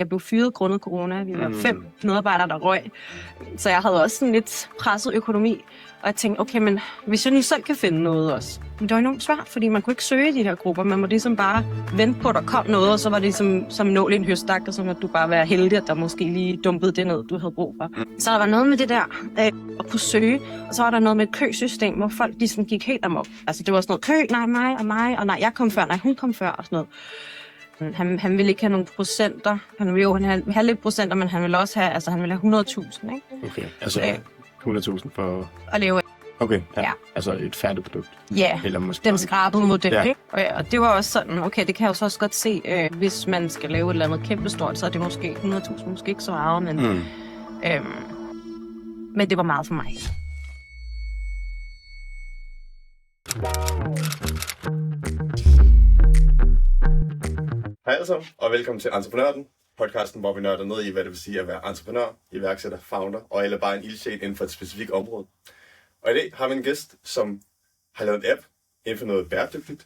Jeg blev fyret grundet corona. Vi var 5 medarbejdere, der røg. Så jeg havde også sådan lidt presset økonomi. Og jeg tænkte, okay, men hvis jeg nu selv kan finde noget også. Men det var enormt svært, fordi man kunne ikke søge i de her grupper. Man må ligesom bare vente på, at der kom noget, og så var det ligesom som nål i en høstak, og så måtte du bare være heldig, at der måske lige dumpede det ned, du havde brug for. Så der var noget med det der at kunne søge, og så var der noget med et køsystem, hvor folk ligesom gik helt amok. Altså det var sådan noget kø, nej, mig, og nej, jeg kom før, nej, hun kom før, og sådan noget. Han ville ikke have nogle procenter. Han ville have lidt procenter, men han ville også have, altså han ville have 100.000, ikke? Okay, altså 100.000 for... At leve af. Okay, ja. Altså et færdigt produkt. Ja, eller måske den skrabede model, ikke? Og det var også sådan, okay, det kan jeg jo så også godt se, hvis man skal lave et eller andet kæmpestort, så er det måske 100.000, måske ikke så meget, men det var meget for mig. Hej alle sammen, og velkommen til Entreprenøren, podcasten, hvor vi nørder ned i, hvad det vil sige at være entreprenør, iværksætter, founder, og eller bare en ildsjæl inden for et specifikt område. Og i dag har vi en gæst, som har lavet en app inden for noget bæredygtigt,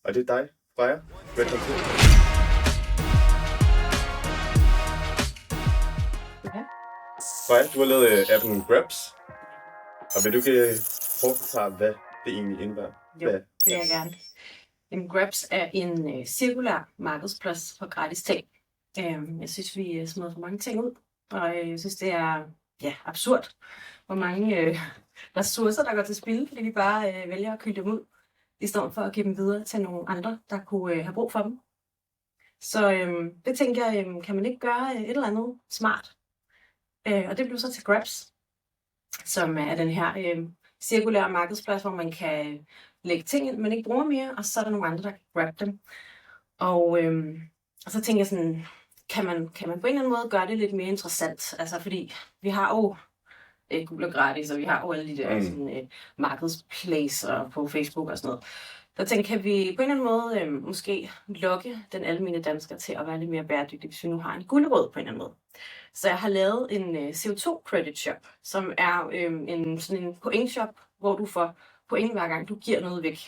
og det er dig, Freja. Velkommen til. Ja. Freja, du har lavet appen Grabs, og vil du ikke forklare, hvad det egentlig indebærer? Jo, det vil jeg gerne. Grabs er en cirkulær markedsplads for gratis ting. Jeg synes, vi smider for mange ting ud, og jeg synes, det er absurd, hvor mange ressourcer, der går til spil, fordi vi bare vælger at kylde dem ud, i stedet for at give dem videre til nogle andre, der kunne have brug for dem. Så det tænker jeg, kan man ikke gøre et eller andet smart? Og det blev så til Grabs, som er den her cirkulære markedsplads, hvor man kan lægge ting ind, man ikke bruger mere, og så er der nogle andre, der kan grabbe dem. Og så tænker jeg sådan, kan man på en eller anden måde gøre det lidt mere interessant? Altså fordi vi har jo Google og gratis, og vi har jo alle de der sådan, marketplacer på Facebook og sådan noget. Så tænker kan vi på en eller anden måde måske lokke den almene dansker til at være lidt mere bæredygtig, hvis vi nu har en gulerod på en eller anden måde. Så jeg har lavet en CO2 credit shop, som er sådan en point shop, hvor du får point hver gang du giver noget væk.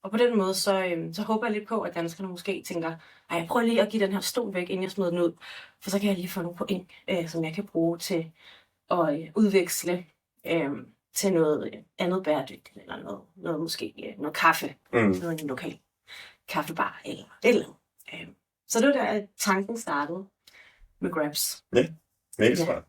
Og på den måde, så håber jeg lidt på, at danskerne måske tænker, jeg prøver lige at give den her stol væk, inden jeg smider den ud, for så kan jeg lige få nogle point, som jeg kan bruge til at udveksle til noget andet bæredygtigt, eller noget måske noget kaffe, noget i en lokal kaffebar, eller et eller andet. Så det var der, tanken startede med Grabs. Ja, mega smart.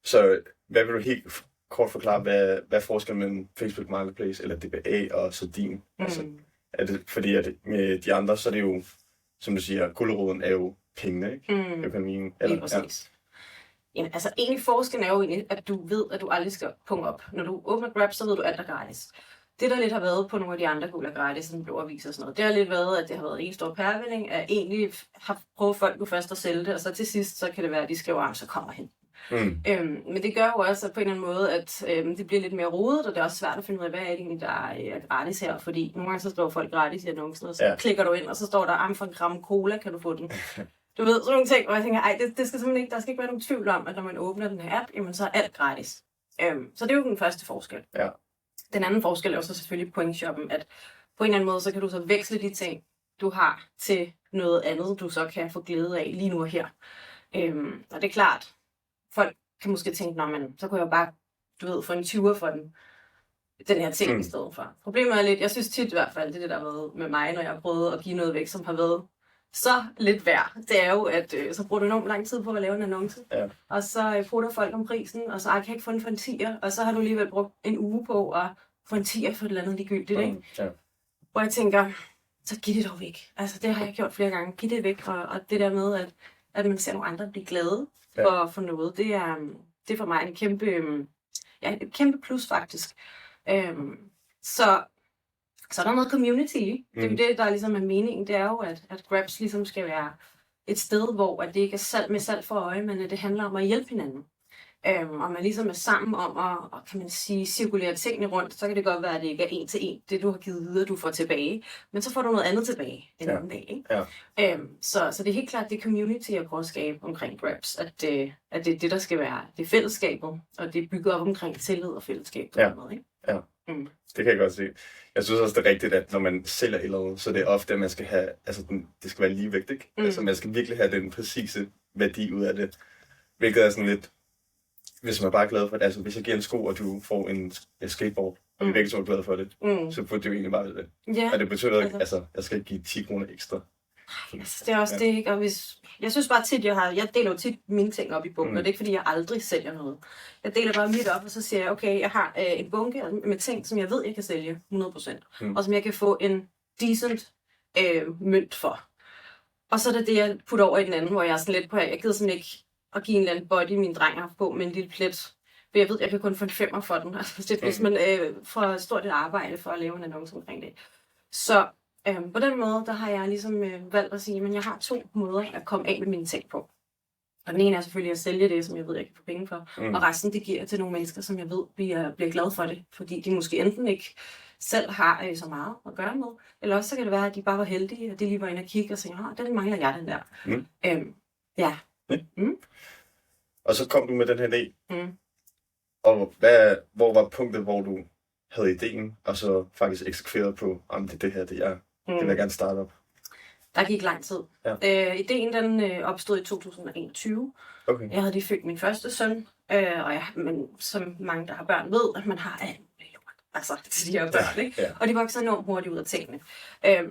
Så hvad vil du helt kort forklare, hvad er forskellen mellem Facebook Marketplace eller DBA og så din? Altså, er det, fordi at med de andre, så er det jo, som du siger, guleroden er jo pengene, ikke? Økonomien. Lige præcis. Jamen, altså egentlig forskellen er jo egentlig, at du ved, at du aldrig skal punge op. Når du åbner Grab, så ved du alt er gratis. Det, der lidt har været på nogle af de andre Google er gratis, som blev aviser og sådan noget, det har lidt været, at det har været en stor pærevælling, at egentlig har prøvet folk jo først at sælge det, og så til sidst, så kan det være, at de skriver, så kommer hen. Men det gør jo også at på en eller anden måde, at det bliver lidt mere rodet, og det er også svært at finde ud af, hvad er det egentlig, der er gratis her, fordi nogle gange så står folk gratis i annoncen, og så klikker du ind, og så står der, for en gram cola kan du få den. Du ved, sådan nogle ting, og jeg tænker, det skal simpelthen ikke, der skal ikke være nogen tvivl om, at når man åbner den her app, jamen så er alt gratis. Så det er jo den første forskel. Ja. Den anden forskel er jo så selvfølgelig point-shoppen, at på en eller anden måde, så kan du så veksle de ting, du har, til noget andet, du så kan få glæde af lige nu og her. Og det er klart, folk kan måske tænke, så kunne jeg bare, få en 20'er for den her ting i stedet for. Problemet er lidt, jeg synes tit i hvert fald, det der har været med mig, når jeg har prøvet at give noget væk, som har været så lidt værd. Det er jo, at så bruger du enormt lang tid på at lave en annonce, og så putter folk om prisen, og så kan jeg ikke få den for en 10'er, og så har du alligevel brugt en uge på at få en 10'er for et eller andet ligegyldigt, ikke? Hvor jeg tænker, så giv det dog væk. Altså det har jeg gjort flere gange. Giv det væk, og det der med, at man ser nogle andre blive glade for noget, det er for mig en et kæmpe plus faktisk. Så er der noget community. Det er jo det, der ligesom er meningen. Det er jo, at Grabs ligesom skal være et sted, hvor at det ikke er salg for øje, men at det handler om at hjælpe hinanden. Og man ligesom er sammen om at kan man sige, cirkulere tingene rundt, så kan det godt være, at det ikke er en til en, det du har givet videre, du får tilbage. Men så får du noget andet tilbage den anden dag. Ikke? Ja. Så det er helt klart det community, jeg prøver at skabe omkring Grabs, at det er det, der skal være det fællesskabet, og det bygger op omkring tillid og fællesskab. På den måde, ikke? Ja. Mm. Det kan jeg godt se. Jeg synes også, det er rigtigt, at når man sælger et eller andet, så det er ofte, at man skal have, altså det skal være ligevægt, ikke? Altså man skal virkelig have den præcise værdi ud af det. Hvilket er sådan lidt, hvis man bare er glad for det, altså hvis jeg giver en sko, og du får en skateboard, og vi er begge to er glade for det, så burde det jo egentlig bare være det. Ja. Og det betyder ikke, altså jeg skal ikke give 10 kroner ekstra. Altså, det er også det, ikke? Og jeg synes bare tit, jeg deler jo tit mine ting op i bunker. Det er ikke, fordi jeg aldrig sælger noget. Jeg deler bare mit op, og så siger jeg, okay, jeg har en bunke med ting, som jeg ved, jeg kan sælge 100%. Og som jeg kan få en decent mønt for. Og så er det det, jeg putter over i den anden, hvor jeg er sådan lidt på, jeg gider sådan ikke at give en eller anden body, min dreng har på med en lille plet. For jeg ved, jeg kan kun få en 5'er for den. Altså, det er hvis man får stort et arbejde for at lave en annonce omkring det. Så på den måde, der har jeg ligesom valgt at sige, at jeg har 2 måder at komme af med mine ting på. Og den ene er selvfølgelig at sælge det, som jeg ved, jeg kan få penge for. Og resten, det giver jeg til nogle mennesker, som jeg ved bliver glade for det. Fordi de måske enten ikke selv har så meget at gøre med, eller også så kan det være, at de bare var heldige, og de lige var inde og kigge og sagde, den mangler jeg, den der. Ja. Og så kom du med den her idé. Og hvor var punktet, hvor du havde ideen, og så faktisk eksekverede på, om det er det her, det vil jeg gerne starte op? Der gik lang tid. Ja. Ideen den opstod i 2021. Okay. Jeg havde lige født min første søn, og men som mange, der har børn, ved, at man har altså til de her børn, ikke? Ja. Og de vokser enormt hurtigt ud af tingene.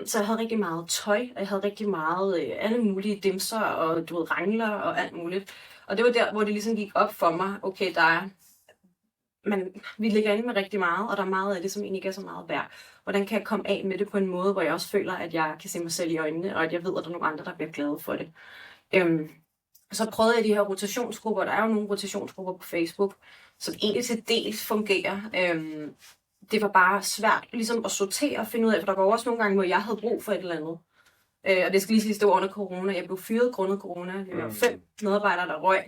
Så jeg havde rigtig meget tøj, og jeg havde rigtig meget alle mulige dimser, og rangler og alt muligt. Og det var der, hvor det ligesom gik op for mig, okay, vi ligger inde med rigtig meget, og der er meget af det, som egentlig ikke er så meget værd. Hvordan kan jeg komme af med det på en måde, hvor jeg også føler, at jeg kan se mig selv i øjnene, og at jeg ved, at der er nogle andre, der bliver glade for det. Så prøvede jeg de her rotationsgrupper. Der er jo nogle rotationsgrupper på Facebook, som egentlig til dels fungerer. Det var bare svært ligesom at sortere og finde ud af, for der går også nogle gange, hvor jeg havde brug for et eller andet. Og det skal lige sige, det var under corona. Jeg blev fyret grundet corona. Det var 5 medarbejdere, der røg.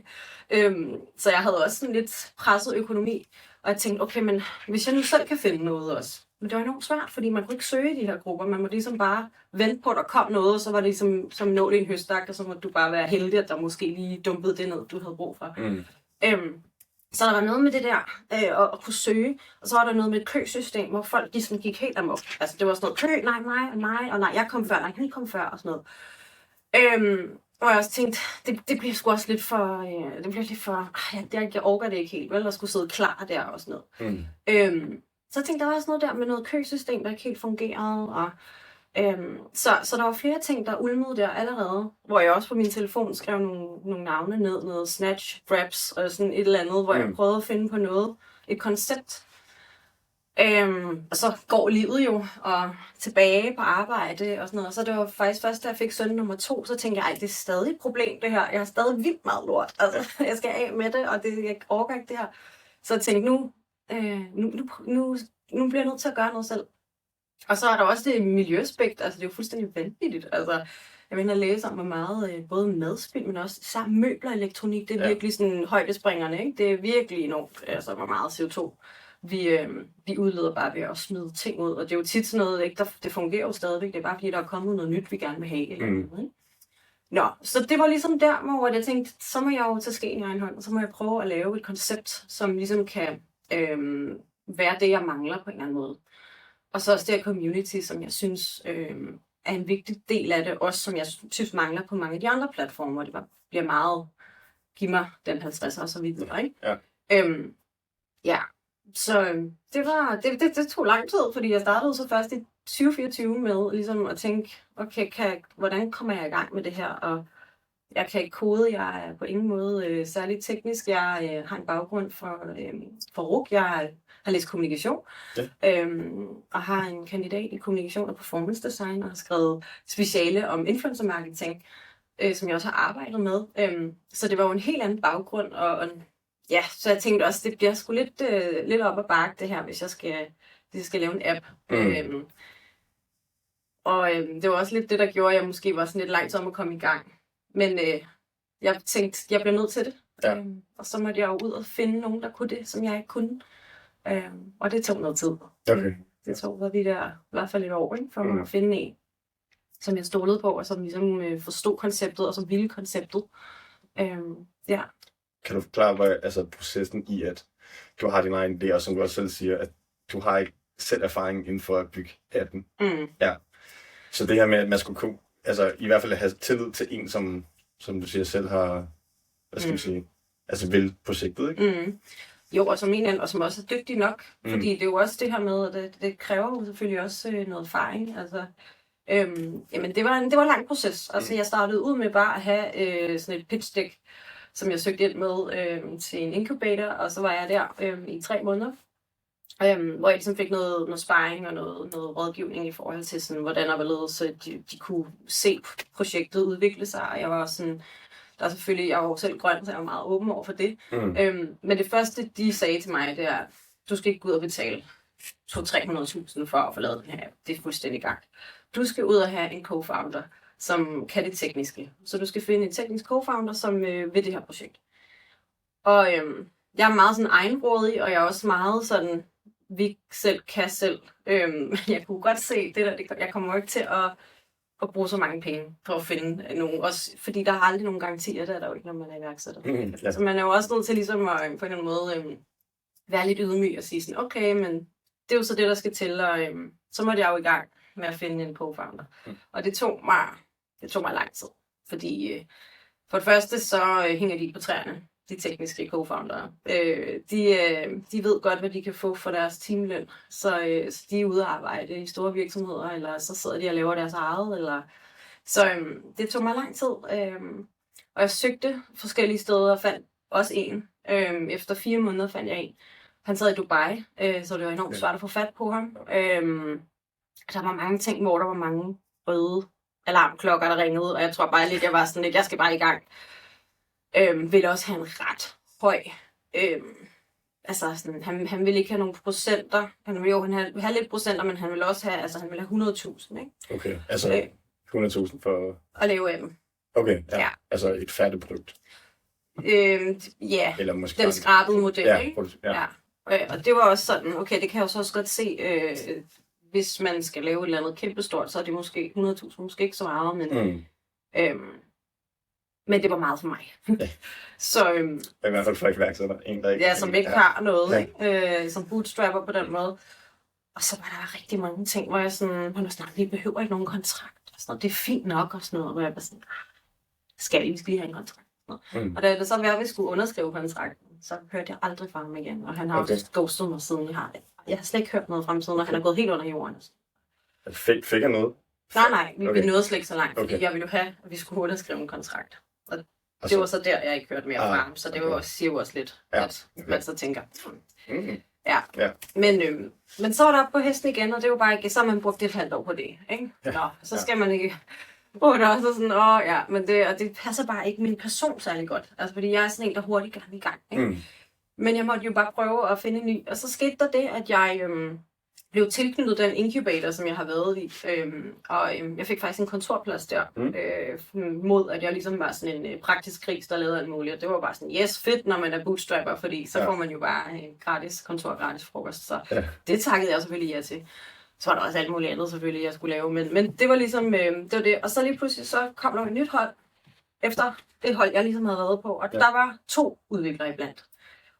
Så jeg havde også sådan lidt presset økonomi. Og jeg tænkte, okay, men hvis jeg nu selv kan finde noget også. Men det var enormt svært, fordi man kunne ikke søge i de her grupper. Man må ligesom bare vente på, at der kom noget, og så var det ligesom som nål i en høstak, og så måtte du bare være heldig, at der måske lige dumpede det ned, du havde brug for. Så der var noget med det der, at kunne søge, og så var der noget med et køsystem, hvor folk ligesom gik helt amok. Altså det var sådan noget kø, nej, mig, og nej, jeg kom før, nej, han kom før, og sådan noget. Og jeg også tænkte, det bliver sgu også lidt for, jeg orker det ikke helt, vel, at skulle sidde klar der og sådan noget. Så jeg tænkte, der var også noget der med noget køsystem, der ikke helt fungerede, og så der var flere ting, der ulmede der allerede, hvor jeg også på min telefon skrev nogle navne ned, noget snatch, wraps og sådan et eller andet, hvor jeg prøvede at finde på noget, et koncept. Og så går livet jo, og tilbage på arbejde og sådan noget. Så det var faktisk først, da jeg fik søn nummer 2, så tænkte jeg, det er stadig et problem det her. Jeg har stadig vildt meget lort. Altså, jeg skal af med det, og jeg orker ikke det her. Så jeg tænkte, nu bliver jeg nødt til at gøre noget selv. Og så er der også det miljøaspekt, altså det er jo fuldstændig vanvittigt. Altså, jeg vil læse om, hvor meget både madspil, men også især møbler og elektronik, det er virkelig sådan højdespringerne, ikke? Det er virkelig enormt, altså hvor meget CO2 vi udleder bare ved at smide ting ud. Og det er jo tit sådan noget, ikke? Det fungerer jo stadigvæk, det er bare fordi, der er kommet noget nyt, vi gerne vil have. Eller noget, ikke? Nå, så det var ligesom der, hvor jeg tænkte, så må jeg jo tage skeen i egen hånd, og så må jeg prøve at lave et koncept, som ligesom kan være det, jeg mangler på en eller anden måde. Og så også det her community, som jeg synes er en vigtig del af det, også som jeg synes mangler på mange af de andre platformer, hvor det bliver meget, giv mig den 50 og så videre, ikke? Ja. Så det tog lang tid, fordi jeg startede så først i 2024 med ligesom at tænke, okay, hvordan kommer jeg i gang med det her? Og jeg kan ikke kode, jeg er på ingen måde særlig teknisk. Jeg har en baggrund for RUC. Jeg har læst kommunikation, og har en kandidat i kommunikation og performance design, og har skrevet speciale om influencer marketing, som jeg også har arbejdet med. Så det var jo en helt anden baggrund, og ja, så jeg tænkte også, det bliver sgu lidt op ad bakke det her, hvis jeg skal lave en app. Det var også lidt det, der gjorde, at jeg måske var sådan lidt langsom at komme i gang. Men jeg tænkte, jeg bliver nødt til det. Ja. Og så måtte jeg jo ud og finde nogen, der kunne det, som jeg ikke kunne. Og det tog noget tid. Okay. Det tog i hvert fald et år, ikke, for mig at finde en, som jeg stolede på, og som ligesom forstod konceptet, og som ville konceptet. Ja. Kan du forklare, processen i, at du har din egen idé, og som du også selv siger, at du har ikke selv erfaring inden for at bygge appen. Mm. Ja. Så det her med, at man skulle kunne, altså i hvert fald have tillid til en, som du siger selv har, hvad skal vi sige, altså vil projektet, ikke? Mm. Jo, og som en og som også er dygtig nok, fordi det er jo også det her med, at det kræver jo selvfølgelig også noget erfaring. Altså, jamen det var en lang proces. Altså jeg startede ud med bare at have sådan et pitch deck, som jeg søgte ind med til en incubator, og så var jeg der i 3 måneder. Hvor jeg ligesom fik noget sparring og noget rådgivning i forhold til, sådan, hvordan og hvorledes de kunne se projektet udvikle sig. Og jeg var også sådan, der er selvfølgelig, jeg var jo selv grøn, så jeg var meget åben over for det. Men det første, de sagde til mig, det er, du skal ikke gå ud og betale 200-300.000 for at få lavet den her. Det er fuldstændig gang. Du skal ud og have en co-founder, som kan det tekniske. Så du skal finde en teknisk co-founder, som vil det her projekt. Og jeg er meget sådan egenrådig, og jeg er også meget sådan, vi selv kan selv. Jeg kunne godt se det der, jeg kommer jo ikke til at bruge så mange penge for at finde nogen, også fordi der er aldrig nogen garantier, der er der jo ikke, når man er iværksætter. Så man er jo også nødt til ligesom at på en eller anden måde være lidt ydmyg og sige sådan, okay, men det er jo så det, der skal til, og så måtte jeg jo i gang med at finde en co-founder. Og det tog mig lang tid, fordi for det første så hænger de på træerne, de tekniske co-foundere. De ved godt, hvad de kan få for deres timeløn, så de er ude at arbejde i store virksomheder, eller så sidder de og laver deres eget. Eller... Så det tog mig lang tid, og jeg søgte forskellige steder og fandt også en. Efter 4 måneder fandt jeg en. Han sad i Dubai, så det var enormt svært at få fat på ham. Der var mange ting, hvor der var mange røde alarmklokker, der ringede, og jeg tror bare lidt, jeg var sådan lidt, jeg skal bare i gang. Ville også have en ret høj, altså sådan, han ville ikke have nogle procenter, han ville have lidt procenter, men han ville også have, altså han ville have 100.000, ikke? Okay, altså 100.000 for... At lave af dem. Okay, ja. Altså et færdigt produkt. Ja, eller måske den skrabede model, ja, ikke? Ja. Og det var også sådan, okay, det kan jeg jo så også godt se, hvis man skal lave et eller andet kæmpestort, så er det måske 100.000, måske ikke så meget, men... Men det var meget for mig. Så, i hvert fald for iværksætter. En, der ikke, ja, som ikke har noget, ikke? Som bootstrapper på den måde. Og så var der rigtig mange ting, hvor jeg sådan, vi behøver ikke nogen kontrakt. Og sådan noget. Det er fint nok og sådan noget, hvor jeg var sådan, vi skal lige have en kontrakt. Og da det så var, at vi skulle underskrive kontrakten, så hørte jeg aldrig fra ham igen. Og han har også ghostet mig siden jeg har slet ikke hørt noget fra ham siden, og han er gået helt under jorden. Fik han noget? Nej, vi nåede slet ikke så langt, fordi jeg ville jo have, at vi skulle underskrive en kontrakt. Og det var så der, jeg ikke hørte mere fra ham, så det var, siger jo også lidt, at man så tænker. Ja. Men så var der på hesten igen, og det var bare ikke, så har man brugt et halvt år på det, ikke? Nå, så skal man ikke... der er så sådan, men det passer bare ikke min person særlig godt. Altså, fordi jeg er sådan en, der hurtigt gerne i gang, ikke? Men jeg måtte jo bare prøve at finde en ny. Og så skete der det, at jeg blev tilknyttet den incubator, som jeg har været i. Jeg fik faktisk en kontorplads der, mod at jeg ligesom var sådan en praktisk gris, der lavede alt muligt. Og det var bare sådan, yes, fedt, når man er bootstrapper, fordi så får man jo bare gratis kontor, gratis frokost. Så det takkede jeg selvfølgelig ja til. Så var der også alt muligt andet selvfølgelig, jeg skulle lave. Men det var ligesom, det var det. Og så lige pludselig, så kom der et nyt hold, efter det hold, jeg ligesom havde været på. Og der var 2 udviklere iblandt.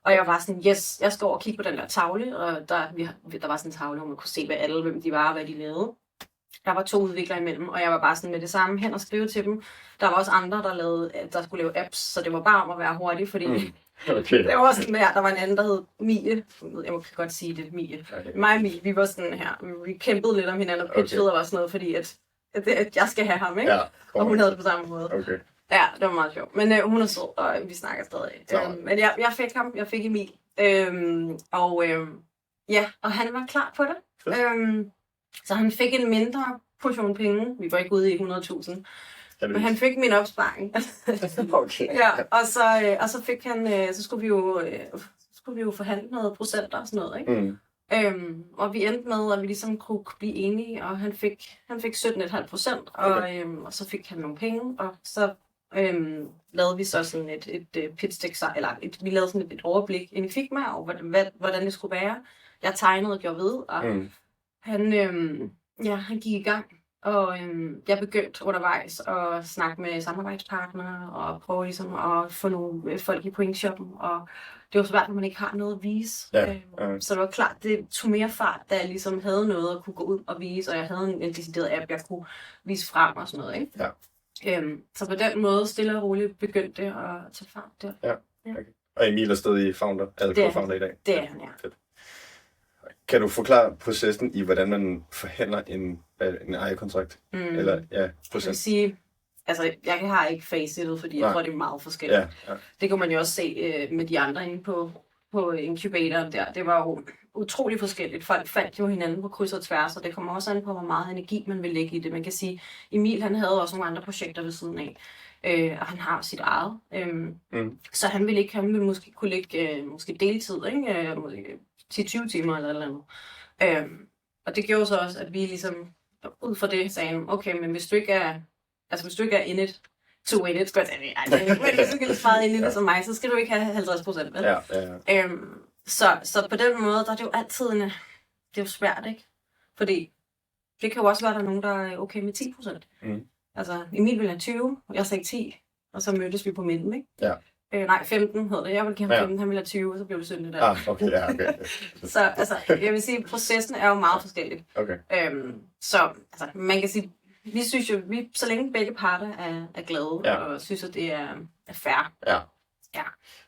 Og jeg var sådan, yes, jeg skal over og kigge på den der tavle, og der var sådan en tavle, hvor man kunne se, hvem de var og hvad de lavede. Der var 2 udviklere imellem, og jeg var bare sådan med det samme hen og skrive til dem. Der var også andre, der skulle lave apps, så det var bare om at være hurtig, fordi det var sådan der var en anden, der hed Mie. Jeg kan godt sige det, Mie. Mig og Mie, vi var sådan her, vi kæmpede lidt om hinanden og pitchede og var sådan noget, fordi at jeg skal have ham, ikke? Ja, og hun havde det på samme måde. Okay. Ja, det var meget sjovt. Men hun er sød, og vi snakker stadig. Men jeg fik ham, jeg fik Emil. Og han var klar på det. Så han fik en mindre portion penge. Vi var ikke ude i 100.000. Men han fik min opsparing. Okay. Ja, og så fik han, så skulle vi jo forhandle noget procenter og sådan noget, ikke? Og vi endte med, at vi ligesom kunne blive enige, og han fik 17,5%, og så fik han nogle penge, og så lavede vi så sådan et pitch deck, vi lavede sådan et overblik ind i Figma over, hvordan det skulle være. Jeg tegnede og gjorde ved, og han gik i gang. Og jeg begyndte undervejs at snakke med samarbejdspartnere og prøve ligesom at få nogle folk i pointshoppen. Og det var svært, når man ikke har noget at vise. Så det var klart, det tog mere fart, da jeg ligesom havde noget at kunne gå ud og vise. Og jeg havde en decideret app, jeg kunne vise frem og sådan noget. Ikke? Ja. Så på den måde, stille og roligt, begyndte det at tage fart der. Ja. Okay. Og Emil er stadig founder, eller co-founder i dag? Det er han, ja. Fedt. Kan du forklare processen i, hvordan man forhandler en ejerkontrakt? Eller, ja, processen. Jeg vil sige, altså, jeg har ikke facitet, fordi jeg tror, det er meget forskelligt. Ja. Det kan man jo også se med de andre inde på inkubatoren der. Det var jo utrolig forskelligt. Folk fandt jo hinanden på kryds og tværs, og det kommer også an på, hvor meget energi man vil lægge i det. Man kan sige, Emil han havde også nogle andre projekter ved siden af. Og han har sit eget. Så han ville måske kunne lægge måske deltid, ikke? 10-20 timer eller andet. Og det gjorde så også, at vi ligesom ud fra det sagde, okay, men hvis du ikke er in it to win it, skal jeg sige, hvis du ikke er meget in it som mig, så skal du ikke have 50%, vel? Ja. Så på den måde, der er det jo altid det er jo svært, ikke? Fordi det kan jo også være, at der er nogen, der er okay med 10%. Altså, Emil ville have 20, og jeg sagde 10, og så mødtes vi på midten, ikke? Ja. 15 hedder det. Jeg ville give ham 15, han ville have 20, og så blev det 17 der. Okay. Så altså, jeg vil sige, at processen er jo meget forskellig. Okay. Så altså, man kan sige, vi synes jo, så længe begge parter er glade, og synes, at det er fair. Ja.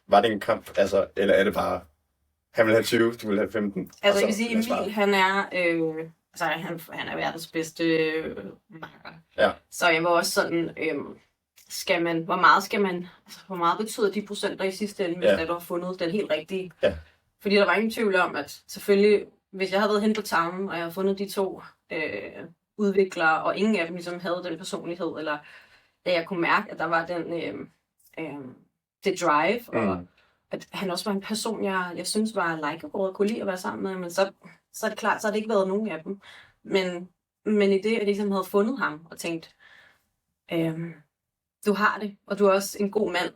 Var det en kamp, altså, eller er det bare, han vil have 20, du vil have 15? Altså, jeg vil sige, Emil, han er, han er verdens bedste makker. Ja. Så jeg var også sådan, hvor meget betyder de procenter i sidste ende, hvis du har fundet den helt rigtige? Ja. Fordi der var ingen tvivl om, at selvfølgelig, hvis jeg havde været hen på Tarmen, og jeg havde fundet de to udviklere, og ingen af dem ligesom havde den personlighed, eller at jeg kunne mærke, at der var den, det drive, og at han også var en person, jeg synes var likeable og kunne lide at være sammen med, men så er det klart, så har det ikke været nogen af dem. Men i det, at jeg ligesom havde fundet ham og tænkt, du har det, og du er også en god mand.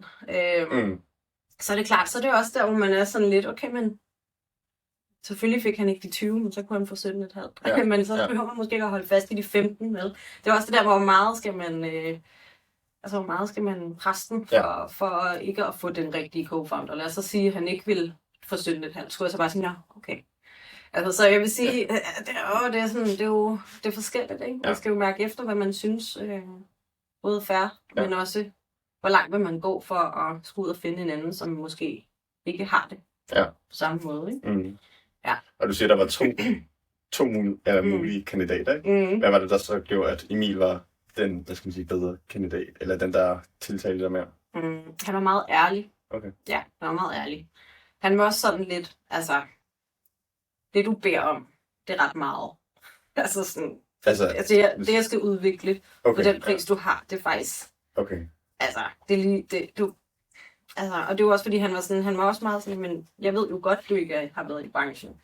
Så er det klart, så er det også der, hvor man er sådan lidt, okay, men selvfølgelig fik han ikke de 20, men så kunne han få 17,5. Ja. Men så behøver man måske ikke at holde fast i de 15 med. Det er også det der, hvor meget skal man presse den for ikke at få den rigtige co-founder. Lad os så sige, at han ikke vil få 17,5. Skulle jeg så bare sige, okay. Altså, så jeg vil sige, det er forskelligt, ikke? Man skal jo mærke efter, hvad man synes, både fair, men også, hvor langt vil man gå for at skulle ud og finde en anden, som måske ikke har det på samme måde, ikke? Ja. Og du siger, der var to mulige kandidater, ikke? Hvad var det, der så gjorde, at Emil var den, bedre kandidat, eller den, der tiltalte dig mere? Han var meget ærlig. Okay. Ja, han var meget ærlig. Han var også sådan lidt, altså, det du beder om, det er ret meget. Det jeg skal udvikle på den pris, du har, det er faktisk... Okay. Altså, og det var også fordi, han var også meget sådan, men jeg ved jo godt, du ikke har været i branchen.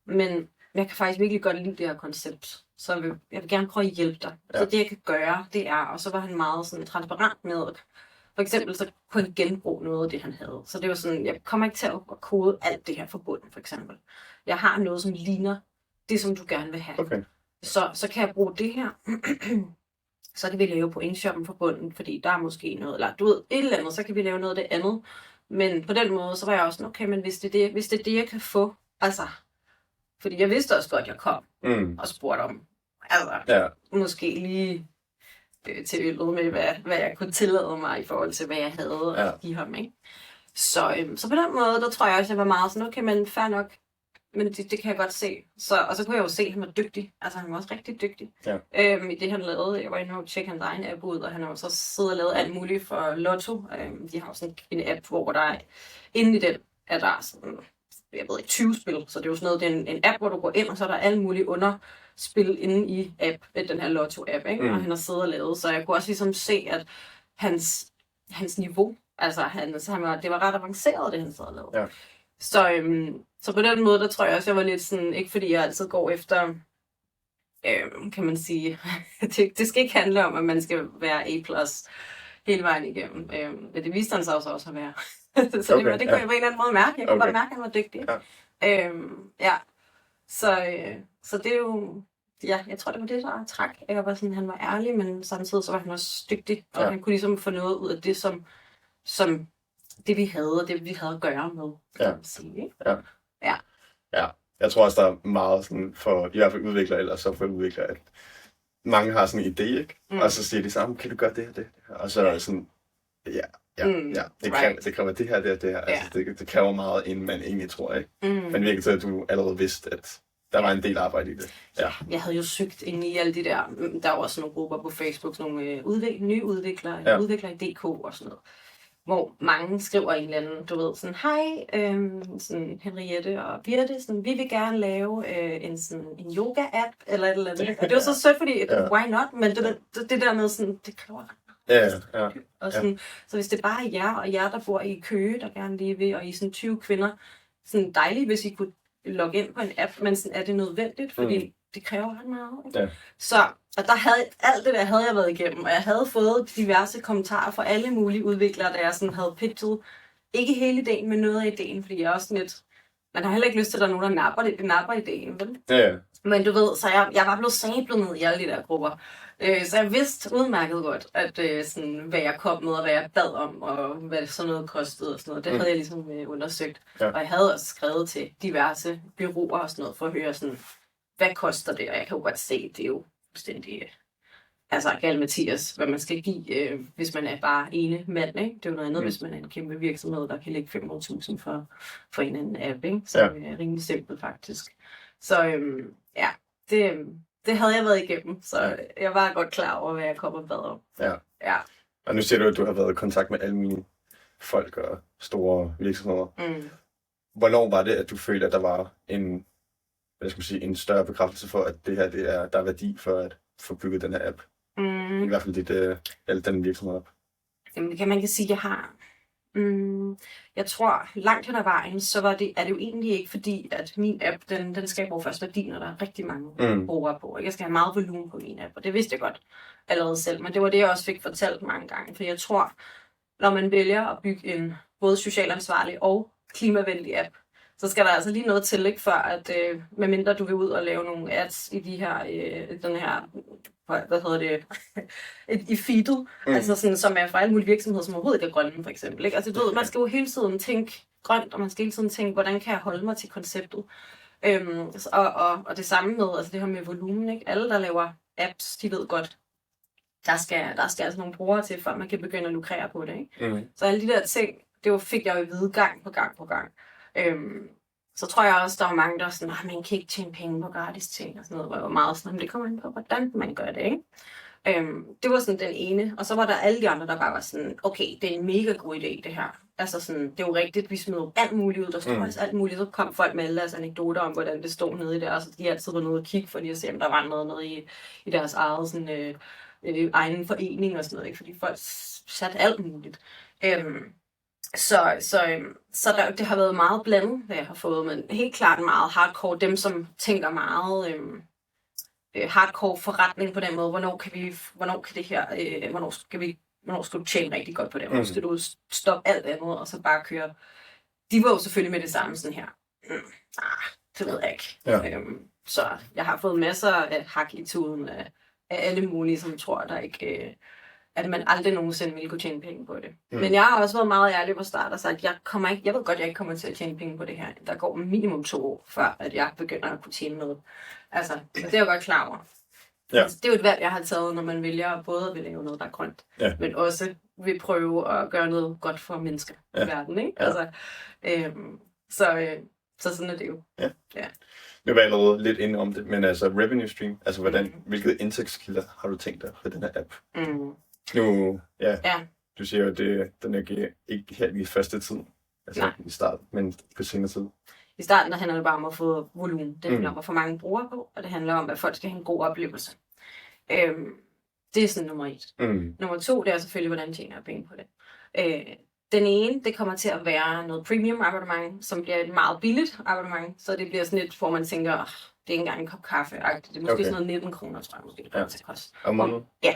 Men jeg kan faktisk virkelig godt lide det her koncept. Så jeg vil gerne prøve at hjælpe dig. Ja. Så det jeg kan gøre, det er, og så var han meget sådan transparent med, for eksempel så kunne han genbruge noget af det, han havde. Så det var sådan, jeg kommer ikke til at kode alt det her forbundet, for eksempel. Jeg har noget, som ligner det, som du gerne vil have. Okay. Så kan jeg bruge det her. Så kan vi lave på InShoppen forbundet, fordi der er måske noget, eller du ved, et eller andet, så kan vi lave noget af det andet. Men på den måde, så var jeg også sådan, okay, men hvis det er det, jeg kan få, altså, fordi jeg vidste også godt, jeg kom og spurgte om, altså, måske lige til øllet med, hvad jeg kunne tillade mig i forhold til, hvad jeg havde at give ham, ikke? Så på den måde, der tror jeg også, jeg var meget sådan, okay, men fair nok, men det kan jeg godt se. Og så kunne jeg jo se, at han var dygtig. Altså, han var også rigtig dygtig. Ja. I det, han lavede. Jeg var inde og tjekke hans egen app ud, og han har jo så siddet og lavet alt muligt for Lotto. De har jo sådan en app, hvor der er inde i den, at der er sådan, jeg ved ikke, 20 spil. Så det er jo sådan noget, det er en app, hvor du går ind, og så er der alle mulige underspil inde i den her Lotto-app, ikke? Og han har siddet og lavet. Så jeg kunne også ligesom se, at hans niveau, altså det var ret avanceret, det han sad og lavede. Ja. Så på den måde, der tror jeg også, jeg var lidt sådan, ikke fordi jeg altid går efter, kan man sige, det skal ikke handle om, at man skal være A+ hele vejen igennem. Men det viste han sig også at være. Så okay, det kunne jeg på en eller anden måde mærke. Jeg kunne bare mærke, at han var dygtig. Ja. Så det er jeg tror, det var det, der trak. Jeg var sådan, han var ærlig, men samtidig så var han også dygtig. Og han kunne ligesom få noget ud af det, som det vi havde, og det vi havde at gøre med. Kan man sige, ikke? Ja. Jeg tror også, der er meget sådan for, i hvert fald udviklere, eller softwareudviklere, at mange har sådan en idé, ikke? Og så siger de sammen, kan du gøre det og det? Og så er sådan, det kræver det her, det her. Altså, det kræver meget, inden man egentlig tror, ikke? Men virkelig til, at du allerede vidste, at der var en del arbejde i det. Ja. Jeg havde jo søgt ind i alle de der var også nogle grupper på Facebook, sådan nogle nye udviklere, udviklere i DK og sådan noget. Hvor mange skriver en eller anden, du ved, sådan, hej, sådan Henriette og Birte, sådan, vi vil gerne lave en yoga-app, eller et eller andet. Og det var så sødt, fordi, why not? Men det der med sådan, det kræver og sådan, så hvis det bare er jer, og jer, der bor i Køge, der gerne lige vil, og I sådan 20 kvinder, sådan dejligt, hvis I kunne logge ind på en app, men sådan, er det nødvendigt, fordi det kræver ret meget. Ikke? Ja. Så og der havde, alt det der havde jeg været igennem, og jeg havde fået diverse kommentarer fra alle mulige udviklere, der jeg sådan havde pitchet, ikke hele ideen, men noget af ideen, fordi jeg også sådan lidt, man har heller ikke lyst til, at der er nogen, der napper ideen, vel? Ja. Men du ved, så jeg var blevet sablet ned i alle de der grupper. Så jeg vidste udmærket godt, at sådan, hvad jeg kom med, og hvad jeg bad om, og hvad sådan noget kostede og sådan noget. Det havde jeg ligesom undersøgt. Ja. Og jeg havde også skrevet til diverse bureauer og sådan noget, for at høre sådan, hvad koster det? Og jeg kan jo godt se, det er jo fuldstændig gal Mathias, hvad man skal give, hvis man er bare ene mand, ikke? Det er jo noget andet, hvis man er en kæmpe virksomhed, der kan lægge 500.000 for en anden app, ikke? Så er rimelig simpelt faktisk. Så det havde jeg været igennem, så jeg var godt klar over, hvad jeg kom og bad om. Ja. Og nu siger du, at du har været i kontakt med alle mulige folk og store virksomheder. Hvornår var det, at du følte, at der var en større bekræftelse for, at det her, der er værdi for at få bygget den her app? I hvert fald den virksomhed op. Jamen, man kan sige, at jeg har... jeg tror, langt hen ad vejen, så er det jo egentlig ikke fordi, at min app, den skaber først værdi, når der er rigtig mange brugere på. Jeg skal have meget volumen på min app, og det vidste jeg godt allerede selv. Men det var det, jeg også fik fortalt mange gange. For jeg tror, når man vælger at bygge en både socialt ansvarlig og klimavenlig app, så skal der altså lige noget til, ikke, før at, medmindre du vil ud og lave nogle ads i de her, den her, i feedet, altså sådan, som er fra alle mulige virksomheder, som overhovedet ikke er grønne, for eksempel. Ikke? Altså, du ved, man skal jo hele tiden tænke grønt, og man skal hele tiden tænke, hvordan kan jeg holde mig til konceptet? Og det samme med, altså det her med volumen, ikke? Alle, der laver apps, de ved godt, der skal altså nogle brugere til, før man kan begynde at lukrere på det, ikke? Så alle de der ting, det fik jeg jo at vide gang på gang. Så tror jeg også, der var mange, der var sådan, man kan ikke tjene penge på gratis ting, og sådan noget, hvor jeg var meget sådan, det kommer an på, hvordan man gør det, ikke? Det var sådan den ene, og så var der alle de andre, der bare var sådan, okay, det er en mega god idé, det her. Altså sådan, det er jo rigtigt, vi smider alt muligt ud, der stod faktisk alt muligt, så kom folk med alle deres anekdoter om, hvordan det stod nede i der, så de altid var nede og kigge, fordi at se, om der var noget nede i deres eget sådan, egen forening og sådan noget, ikke? Fordi folk satte alt muligt. Så det har været meget blandet, hvad jeg har fået, men helt klart meget hardcore. Dem, som tænker meget hardcore forretning på den måde. Hvornår skal du tjene rigtig godt på det? Hvornår skal du stoppe alt andet og så bare køre? De var jo selvfølgelig med det samme sådan her. Det ved jeg ikke. Ja. Så jeg har fået masser af hak i tuden af alle mulige, som tror, der ikke... at man aldrig nogensinde ville kunne tjene penge på det. Men jeg har også været meget ærlig på start og sagt, jeg ved godt, at jeg ikke kommer til at tjene penge på det her. Der går minimum 2 år, før at jeg begynder at kunne tjene noget. Altså, det er jeg godt klar over. Ja. Altså, det er jo et valg, jeg har taget, når man vælger både at lave noget, der er grønt, men også vil prøve at gøre noget godt for mennesker i verden, ikke? Ja. Altså, så sådan er det jo. Ja. Nu var jeg allerede lidt inde om det, men altså revenue stream, altså hvilke indtægtskilder har du tænkt dig for den her app? Nu, du siger jo, at den er ikke helt i første tid, altså i starten, men på senere tid. I starten der handler det bare om at få volumen. Det handler om at få mange brugere på, og det handler om, at folk skal have en god oplevelse. Det er sådan nummer 1. Nummer 2, det er selvfølgelig, hvordan tjener jeg penge på det. Den ene, det kommer til at være noget premium abonnement, som bliver et meget billigt abonnement, så det bliver sådan et, hvor man tænker, det er ikke engang en kop kaffe. Det er måske sådan noget 19 kroner, tror jeg måske, det kommer til at koste. Om måneden? Ja.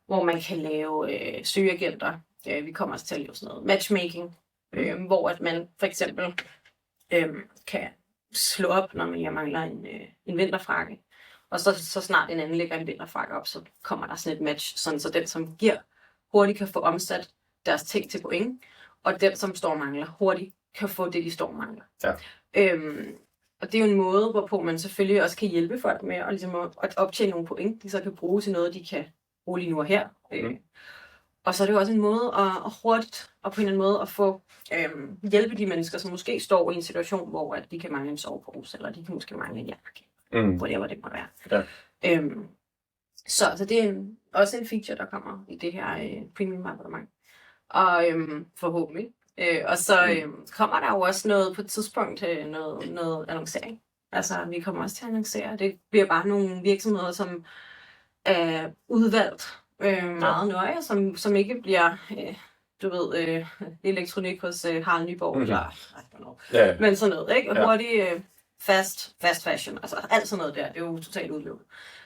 Hvor man kan lave søgeagenter. Vi kommer også til at lave sådan noget matchmaking, hvor at man for eksempel kan slå op, når jeg mangler en vinterfrakke. Og så snart en anden lægger en vinderfrakke op, så kommer der sådan et match, sådan så den, som giver, hurtigt kan få omsat deres ting til point, og den, som står og mangler, hurtigt kan få det, de står og mangler. Ja. Og det er jo en måde, hvorpå man selvfølgelig også kan hjælpe folk med at optjene nogle point, de så kan bruge til noget, de kan bruge lige nu og her. Og så er det jo også en måde at hurtigt og på en eller anden måde at få hjælpe de mennesker, som måske står i en situation, hvor at de kan mangle en sovepose, eller de kan måske mangle en jakke, whatever det må være. Ja. Så det er også en feature, der kommer i det her premium abonnement. Og forhåbentlig. Og så kommer der jo også noget på et tidspunkt, noget annoncering. Altså, vi kommer også til at annoncere. Det bliver bare nogle virksomheder, som er udvalgt meget nøje, som ikke bliver, elektronik hos Harald Nyborg, eller men sådan noget, ikke? Og hurtigt fast fashion, altså alt sådan noget der, det er jo totalt udelukket.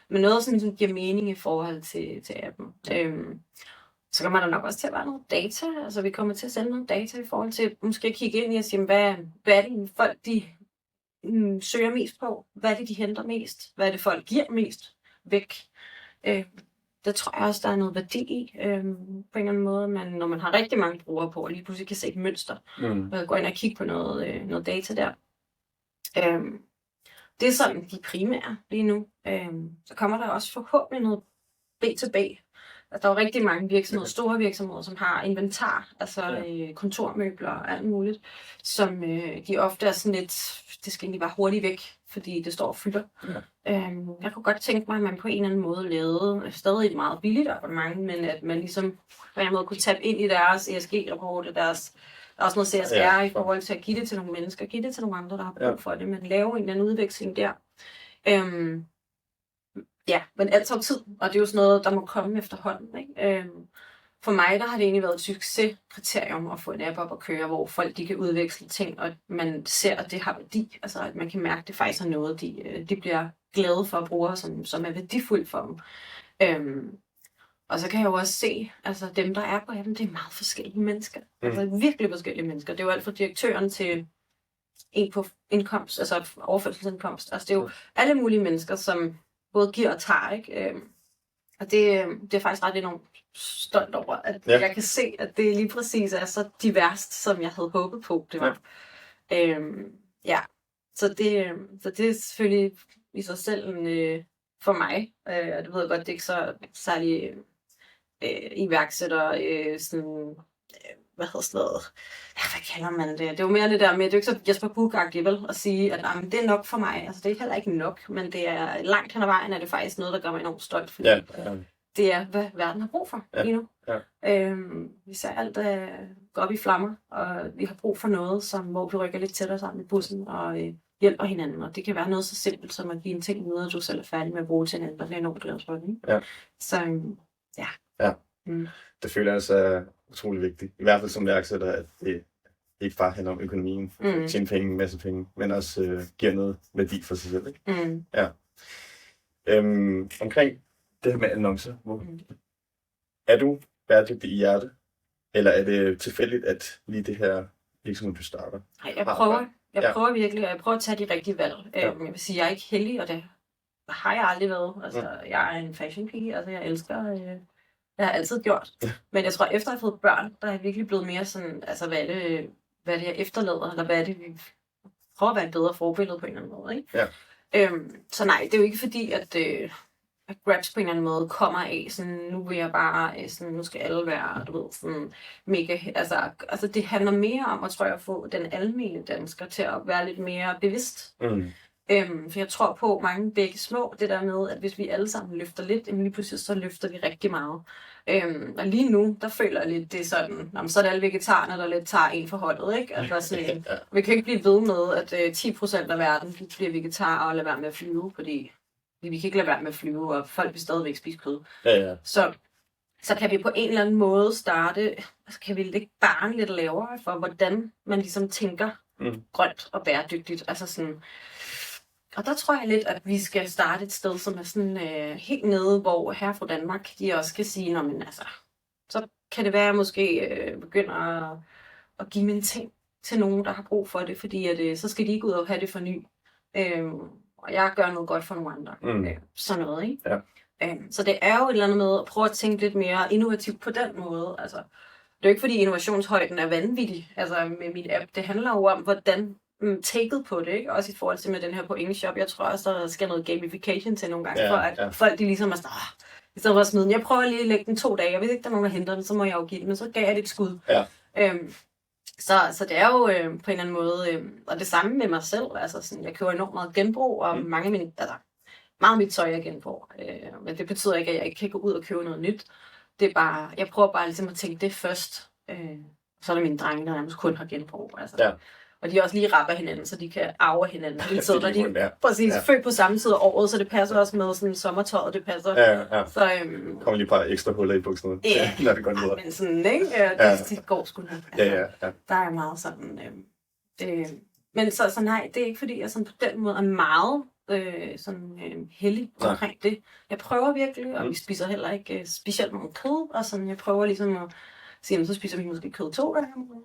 Men noget, som ligesom giver mening i forhold til appen. Så kommer der nok også til at være noget data, altså vi kommer til at sende noget data i forhold til, måske kigge ind i og sige, hvad er det folk, de søger mest på? Hvad er det, de henter mest? Hvad er det, folk giver mest væk? Der tror jeg også, der er noget værdi i, på en eller anden måde, når man har rigtig mange brugere på, og lige pludselig kan se et mønster, og gå ind og kigge på noget data der. Det er sådan de primære lige nu. Så kommer der også forhåbentlig noget B2B. Altså, der er rigtig mange virksomheder, store virksomheder, som har inventar, altså kontormøbler og alt muligt, som de ofte er sådan lidt, det skal egentlig bare hurtigt væk, fordi det står og fylder. Jeg kunne godt tænke mig, at man på en eller anden måde lavede stadig et meget billigt abonnement, men at man ligesom på en eller anden måde kunne tabe ind i deres ESG-rapport, der er også noget CSR i forhold til at give det til nogle mennesker, give det til nogle andre, der har brug for det, men lave en eller anden udveksling der. Ja, men alt tager tid, og det er jo sådan noget, der må komme efterhånden. Ikke? For mig, der har det egentlig været et succeskriterium at få en app op at køre, hvor folk de kan udveksle ting, og man ser, at det har værdi. Altså, at man kan mærke, at det faktisk er noget, de bliver glade for at bruge, som er værdifuldt for dem. Og så kan jeg jo også se, altså dem, der er på appen, det er meget forskellige mennesker. Altså virkelig forskellige mennesker. Det er jo alt fra direktøren til en på indkomst, altså overførselsindkomst. Altså det er jo alle mulige mennesker, som både giver og tager, ikke? Og det er faktisk ret enormt stolt over, at jeg kan se, at det lige præcis er så diverst, som jeg havde håbet på, det var. Så det er selvfølgelig i sig selv for mig, og det ved jeg godt, det er ikke så særlig iværksætter, sådan, hvad kalder man det? Det er jo mere det der med, det er jo ikke så Jesper Buch-agtigt, vel, at sige, at det er nok for mig. Altså, det er heller ikke nok, men det er langt hen ad vejen, er det faktisk noget, der gør mig enormt stolt, fordi det er, hvad verden har brug for lige nu. Vi ser alt gå op i flammer, og vi har brug for noget, hvor vi rykker lidt tættere sammen i bussen, og hjælper hinanden, og det kan være noget så simpelt, som at give en ting videre, du selv er færdig med at bruge til hinanden, og det er enormt glad for det. Så, det føler jeg altså er utrolig vigtigt. I hvert fald som iværksætter, at det ikke bare handler om økonomien, tjene penge, en masse penge, men også giver noget værdi for sig selv. Ikke? Omkring det her med annoncer, er du bæredygtig i hjerte, eller er det tilfældigt, at lige det her virksomhed, du starter? Nej, jeg prøver virkelig, og jeg prøver at tage de rigtige valg. Jeg vil sige, jeg er ikke heldig, og det har jeg aldrig været. Altså, jeg er en fashion pige, altså jeg elsker... Jeg har altid gjort. Men jeg tror, efter jeg har fået børn, der er jeg virkelig blevet mere sådan, altså hvad er det jeg efterlader, eller hvad er det, vi prøver at være et bedre forbillede på en eller anden måde, ikke? Så nej, det er jo ikke fordi, at Grabs på en eller anden måde kommer af, sådan, nu vil jeg bare, sådan, nu skal alle være, du ved, sådan mega, altså det handler mere om, at tror jeg, at få den almene dansker til at være lidt mere bevidst. For jeg tror på mange begge små, det der med, at hvis vi alle sammen løfter lidt, lige pludselig så løfter vi rigtig meget. Og lige nu, der føler jeg lidt, det er sådan, så er det alle vegetarerne, der lidt tager en for holdet, ikke? Altså sådan, vi kan ikke blive ved med, at 10% af verden bliver vegetarer og lader være med at flyve, fordi vi kan ikke lade være med at flyve, og folk vil stadigvæk spise kød. Så kan vi på en eller anden måde starte, altså kan vi lægge barren lidt lavere for, hvordan man ligesom tænker grønt og bæredygtigt. Altså sådan, og der tror jeg lidt, at vi skal starte et sted, som er sådan helt nede, hvor her fra Danmark, de også kan sige, nå, men altså, så kan det være, at jeg måske begynder at give mine ting til nogen, der har brug for det, fordi at, så skal de ikke ud og have det for ny. og jeg gør noget godt for nogle andre. Sådan noget, ikke? Ja. Så det er jo et eller andet med at prøve at tænke lidt mere innovativt på den måde. Altså, det er jo ikke fordi innovationshøjden er vanvittig, altså med mit app. Det handler jo om, hvordan taket på det, ikke? Også i forhold til med den her pointeshop. Jeg tror også, der skal noget gamification til nogle gange, for at folk de ligesom er sådan, i stedet for at smide den. Jeg prøver lige at lægge den 2 dage, og hvis ikke der er nogen, der henter den, så må jeg jo give den, men så gav jeg det et skud. Ja. Så det er jo på en eller anden måde, og det samme med mig selv, altså sådan, jeg køber enormt meget genbrug, og meget af mit tøj er genbrug, men det betyder ikke, at jeg ikke kan gå ud og købe noget nyt. Det er bare, jeg prøver bare ligesom at tænke det først, så er der mine drenge, der nærmest kun har genbrug, altså. Ja. Og de også lige rapper hinanden, så de kan arve hinanden. Så når de præcis født på samme tid af året, så det passer også med sådan sommertøjet, det passer. Ja. Så kommer lige et par ekstra huller i bukserne, når det går ned. Men sådan, ikke? Det går sgu nok. Altså, der er meget sådan... men så nej, det er ikke fordi, jeg sådan på den måde er meget heldig omkring det. Jeg prøver virkelig, og vi spiser heller ikke specielt meget kød, og sådan, jeg prøver ligesom at sige, så spiser vi måske kød 2 gange om ugen.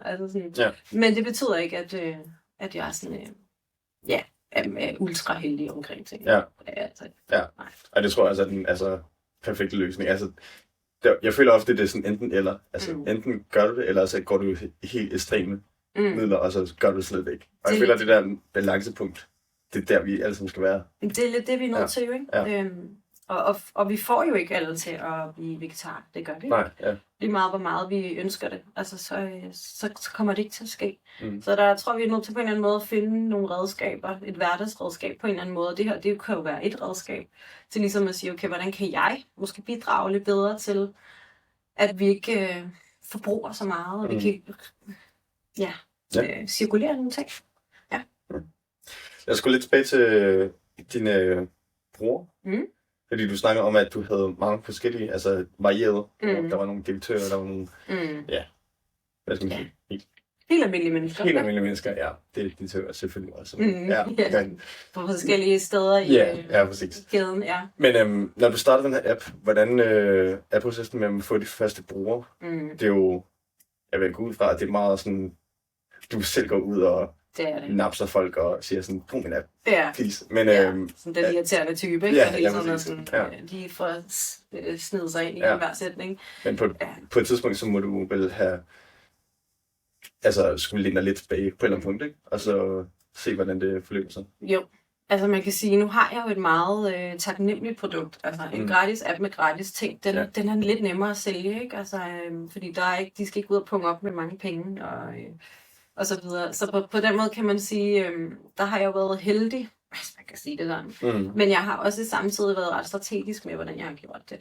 Altså sådan. Men det betyder ikke, at jeg er sådan, er ultra heldig omkring ting. Ja. Og det tror jeg altså er den perfekte løsning. Altså, jeg føler ofte, at det er sådan enten eller. Altså, enten gør du det, eller så går du helt ekstreme midler, og så gør du det slet ikke. Og jeg føler, at det der balancepunkt, det er der, vi alle sammen skal være. Det er lidt det, vi er nødt til, ikke? Ja. Og vi får jo ikke alle til at blive vegetar. Det gør vi ikke. Det er meget, hvor meget vi ønsker det. Altså, så kommer det ikke til at ske. Så der tror vi er nødt til på en eller anden måde at finde nogle redskaber, et hverdagsredskab på en eller anden måde. Og det her, det kan jo være et redskab til ligesom at sige, okay, hvordan kan jeg måske bidrage lidt bedre til, at vi ikke forbruger så meget, og vi kan cirkulere nogle ting. Ja. Jeg skulle lidt tilbage til dine bror. Fordi du snakker om, at du havde mange forskellige, altså varieret. Der var nogle direktører, der var nogle, hvad skal man sige? Helt almindelige mennesker. Helt almindelige mennesker, ja. Det tør jeg selvfølgelig også. På forskellige steder i kæden, Men når du startede den her app, hvordan er processen med at få de første brugere? Det er jo, jeg vil gå ud fra, at det er meget sådan, du selv går ud og napser folk og siger sådan, brug min app, please. Men, sådan den irriterende type, ikke? De får snedet sig ind i hver sætning. Men på et tidspunkt, så må du vel have, skulle læne dig lidt tilbage på et eller andet punkt, ikke? Og så se, hvordan det forløber sig. Jo, altså man kan sige, nu har jeg jo et meget taknemmeligt produkt. Altså en gratis app med gratis ting, den er lidt nemmere at sælge, ikke? Altså, fordi de skal ikke ud og punge op med mange penge, og så videre. Så på den måde kan man sige, der har jeg jo været heldig, hvis man kan sige det sådan. Men jeg har også samtidig været ret strategisk med, hvordan jeg har gjort det.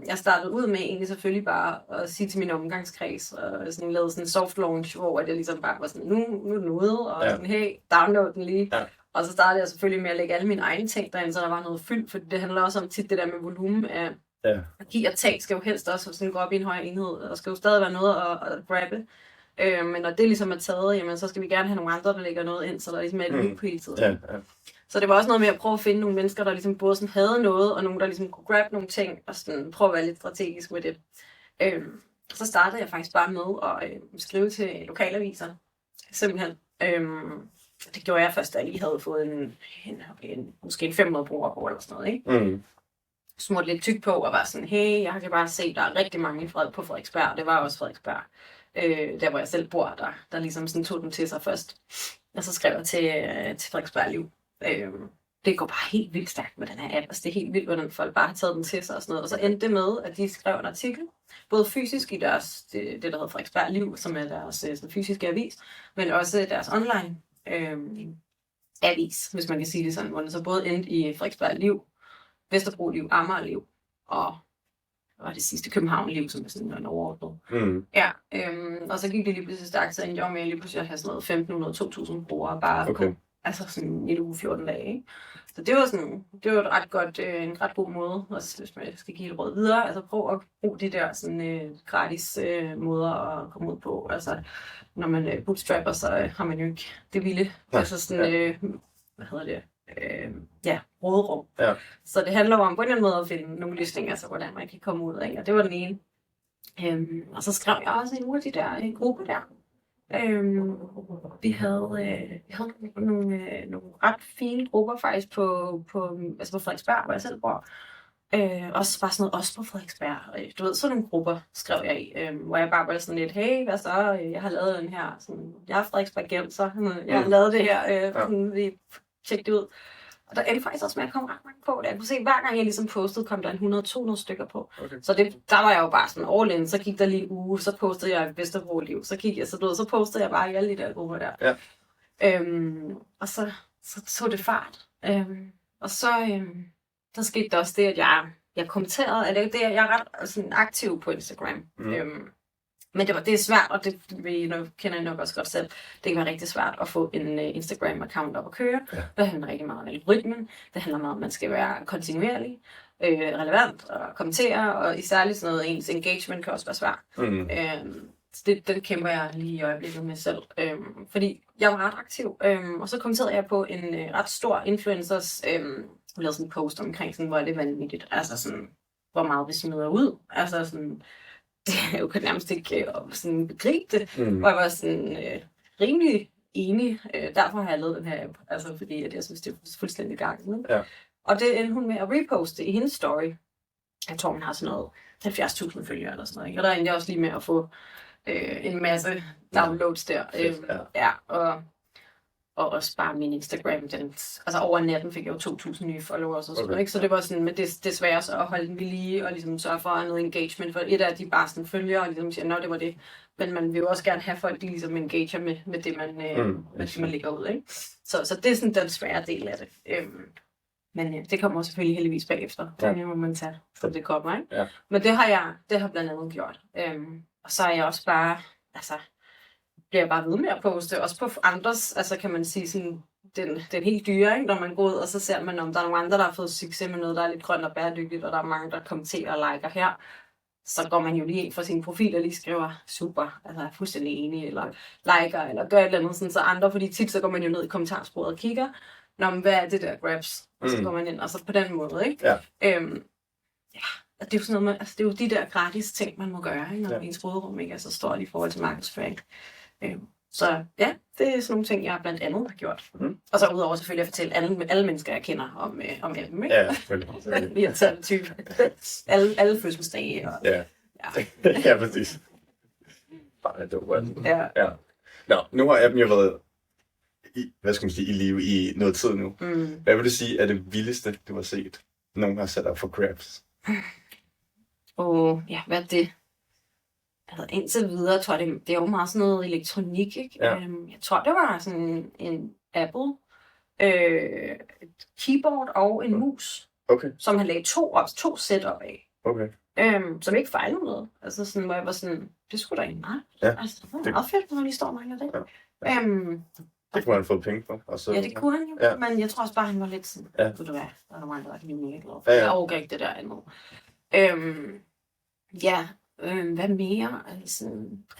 Jeg startede ud med egentlig selvfølgelig bare at sige til min omgangskreds, og sådan lavede sådan en soft launch, hvor jeg ligesom bare var sådan, nu er den ude, og sådan, hey, download den lige. Og så startede jeg selvfølgelig med at lægge alle mine egne ting derind, så der var noget fyldt, for det handler også om tit det der med volumen af at give og tage, skal jo helst også sådan gå op i en højere enhed, og der skal jo stadig være noget at grabbe. Men når det ligesom er taget, jamen, så skal vi gerne have nogle andre, der lægger noget ind, så der ligesom er et loop hele tiden. Så det var også noget med at prøve at finde nogle mennesker, der ligesom både sådan havde noget, og nogle, der ligesom kunne grab nogle ting, og sådan prøve at være lidt strategisk med det. Så startede jeg faktisk bare med at skrive til lokalaviser, simpelthen. Det gjorde jeg først, da jeg lige havde fået måske en 500 brugere på, eller sådan noget, ikke? Smurt lidt tyk på, og var sådan, hey, jeg kan bare se, der er rigtig mange på Frederiksberg, det var også Frederiksberg. Der hvor jeg selv bor, der ligesom sådan tog den til sig først. Og så skrev jeg til Frederiksberg Liv. Det går bare helt vildt stærkt med den her app. Altså det er helt vildt, hvordan folk bare har taget den til sig og sådan noget. Og så endte det med, at de skrev en artikel, både fysisk i deres, det der hedder Frederiksberg Liv, som er deres fysiske avis, men også deres online avis, hvis man kan sige det sådan, hvor den så både endte i Frederiksberg Liv, Vesterbro Liv, Amager Liv og var det sidste København Liv, som er sådan en overordnet. Og så gik det lige pludselig stærkt, så endte jeg med lige pludselig at have sådan noget 1.500-2.000 brugere bare på, altså sådan en uge 14 dage, ikke? Så det var en ret god måde, også hvis man skal give et råd videre, altså prøv at bruge de der sådan gratis måder at komme ud på, altså når man bootstrapper, så har man jo ikke det vilde, altså sådan, råderum. Så det handler om på en eller anden måde at finde nogle løsninger, altså hvordan man kan komme ud af, og det var den ene. Og så skrev jeg også en af de der grupper der, Vi havde nogle ret fine grupper faktisk på Frederiksberg, hvor jeg selv bor. Også bare sådan noget, også på Frederiksberg. Du ved, sådan nogle grupper skrev jeg i, hvor jeg bare var sådan lidt, hey, hvad så? Jeg har lavet den her, sådan, jeg er Frederiksbergenser, jeg har lavet det her, sådan, vi tjek det ud. Og der endte faktisk også med at komme ret mange på det. Jeg kunne se, hver gang jeg ligesom postede, kom der 100-200 stykker på. Okay. Så der var jeg jo bare sådan all in. Så gik der lige en uge, så postede jeg Vesterbro-liv. Så postede jeg bare i alle de der grupper der. Ja. Og så tog det fart. Og så skete der også det, at jeg kommenterede, at jeg er ret sådan, aktiv på Instagram. Men det er svært, og det kender I nok også godt selv. Det kan være rigtig svært at få en Instagram-account op at køre. Ja. Det handler rigtig meget om algoritmen. Det handler meget om, at man skal være kontinuerlig, relevant og kommentere, og især sådan noget, ens engagement kan også være svært. Den kæmper jeg lige i øjeblikket med selv. Fordi jeg var ret aktiv, og så kommenterede jeg på en ret stor influencers, hun lavede sådan en post omkring, sådan, hvor er det vanvittigt. Altså sådan, hvor meget vi smider ud. Altså sådan, jeg kunne nærmest ikke sådan begribe det, hvor jeg var sådan rimelig enig. Derfor har jeg lavet den her app, altså fordi at jeg synes, det er fuldstændig gang. Ja. Og det endte hun med at reposte i hendes story. Jeg tror, hun har sådan noget 70.000 følgere eller sådan noget. Og der endte jeg også lige med at få en masse downloads der. Og også bare min Instagram, altså over natten fik jeg jo 2.000 nye followers og sådan noget, ikke? Så det var sådan, men det er svært så at holde den ved lige og ligesom sørge for noget engagement, for et af de bare sådan følger og ligesom siger, nå det var det, men man vil jo også gerne have folk, de ligesom engager med det, man lægger ud, ikke? Så det er sådan den svære del af det. Men det kommer selvfølgelig heldigvis bagefter, det må man tage, så det kommer, ikke? Ja. Men det har blandt andet gjort. Og så er jeg også bare, altså, bliver bare ved med at poste, også på andres, altså kan man sige sådan, den helt dyre, ikke? Når man går ud, og så ser man, om der er nogle andre, der har fået succes med noget, der er lidt grønt og bæredygtigt, og der er mange, der kommenterer og liker her. Så går man jo lige ind fra sin profil og lige skriver, super, altså jeg er fuldstændig enig, eller liker, eller gør et eller andet, sådan, så andre, fordi tit så går man jo ned i kommentarsporet og kigger, nå, men hvad er det der grabs? Og så går man ind, og så på den måde, ikke? Ja. Det er jo sådan noget, altså det er jo de der gratis ting, man må gøre, ikke? Når ens råderum ikke er så stort i forhold til markedsføring. Så ja, det er sådan nogle ting, jeg blandt andet har gjort. Og så udover selvfølgelig at fortælle alle mennesker, jeg kender om dem, ikke? Ja, selvfølgelig. Vi har taget type. alle fødselsdage. Og, ja, præcis. Bare det var ja. Nå, nu har appen jo været i live i noget tid nu. Hvad vil du sige er det vildeste, du har set, nogen har sat op for grabs? Hvad er det? Altså indtil videre, tror jeg, det er jo meget sådan noget elektronik, ikke? Ja. Jeg tror, det var sådan en Apple keyboard og en mus, som han lagde to setup af. Okay. Som ikke fejlede noget. Altså sådan, hvor jeg var sådan, det skulle da egentlig meget. Ja. Altså, det var meget fedt, når lige står og mangler det. Ja. Det kunne han få penge på. Og så, ja, det kunne han jo. Ja. Men jeg tror også bare, han var lidt sådan, ved du hvad, der er mange, der er lige glad for. Jeg overgav ikke det der andet. Hvad mere? Altså,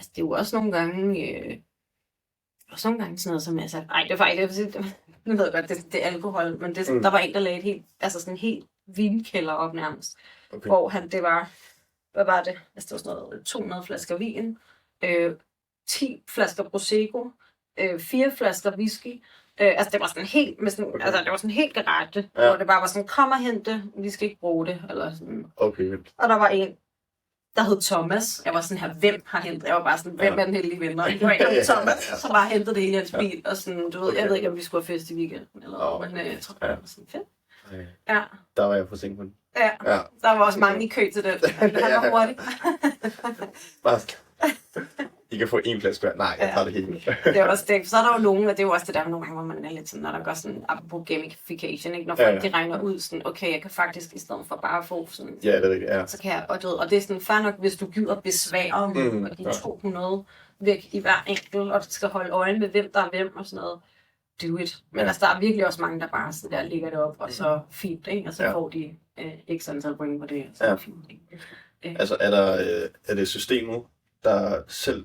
det er jo også nogle gange, sådan noget, som jeg sagde, det er faktisk, nu ved jeg godt, det er alkohol, men der var en, der lagde et helt, altså sådan en helt vinkælder op nærmest, hvor det var, hvad var det? Altså det var sådan noget 200 flasker vin, 10 flasker Prosecco, 4 flasker whisky. Altså det var sådan helt, altså det var sådan helt garage, hvor det bare var sådan, kom og hente det, vi skal ikke bruge det, eller sådan. Okay. Og der var en, der hed Thomas. Jeg var sådan her, hvem har hentet? Jeg var bare sådan, hvem er den heldige venner? Det var en Thomas, som bare hentede det hele i hans bil. Og sådan, du ved, jeg ved ikke, om vi skulle have fest i weekenden, eller men jeg tror, det var sådan fedt. Ja. Der var jeg på sengen. Ja, der var også mange i kø til det. Han var hurtig. Bare I kan få en flaske hver. Nej, jeg tager det hele. Det er også det. Så er der jo nogen, og det er jo også det der nogle gange, hvor man er lidt sådan, når der går sådan, apropos gamification, ikke? Når folk de regner ud sådan, okay, jeg kan faktisk i stedet for bare få sådan, det er rigtigt, så kan jeg, og det er sådan fair nok, hvis du gider besvære og de 200 væk i hver enkelt, og du skal holde øje med, hvem der er hvem og sådan noget. Do it. Men altså, der er virkelig også mange, der bare sådan der ligger det op, og så fint, ikke? Og så får de ikke antal point på det, så fint, ikke? Altså, er det systemet, der selv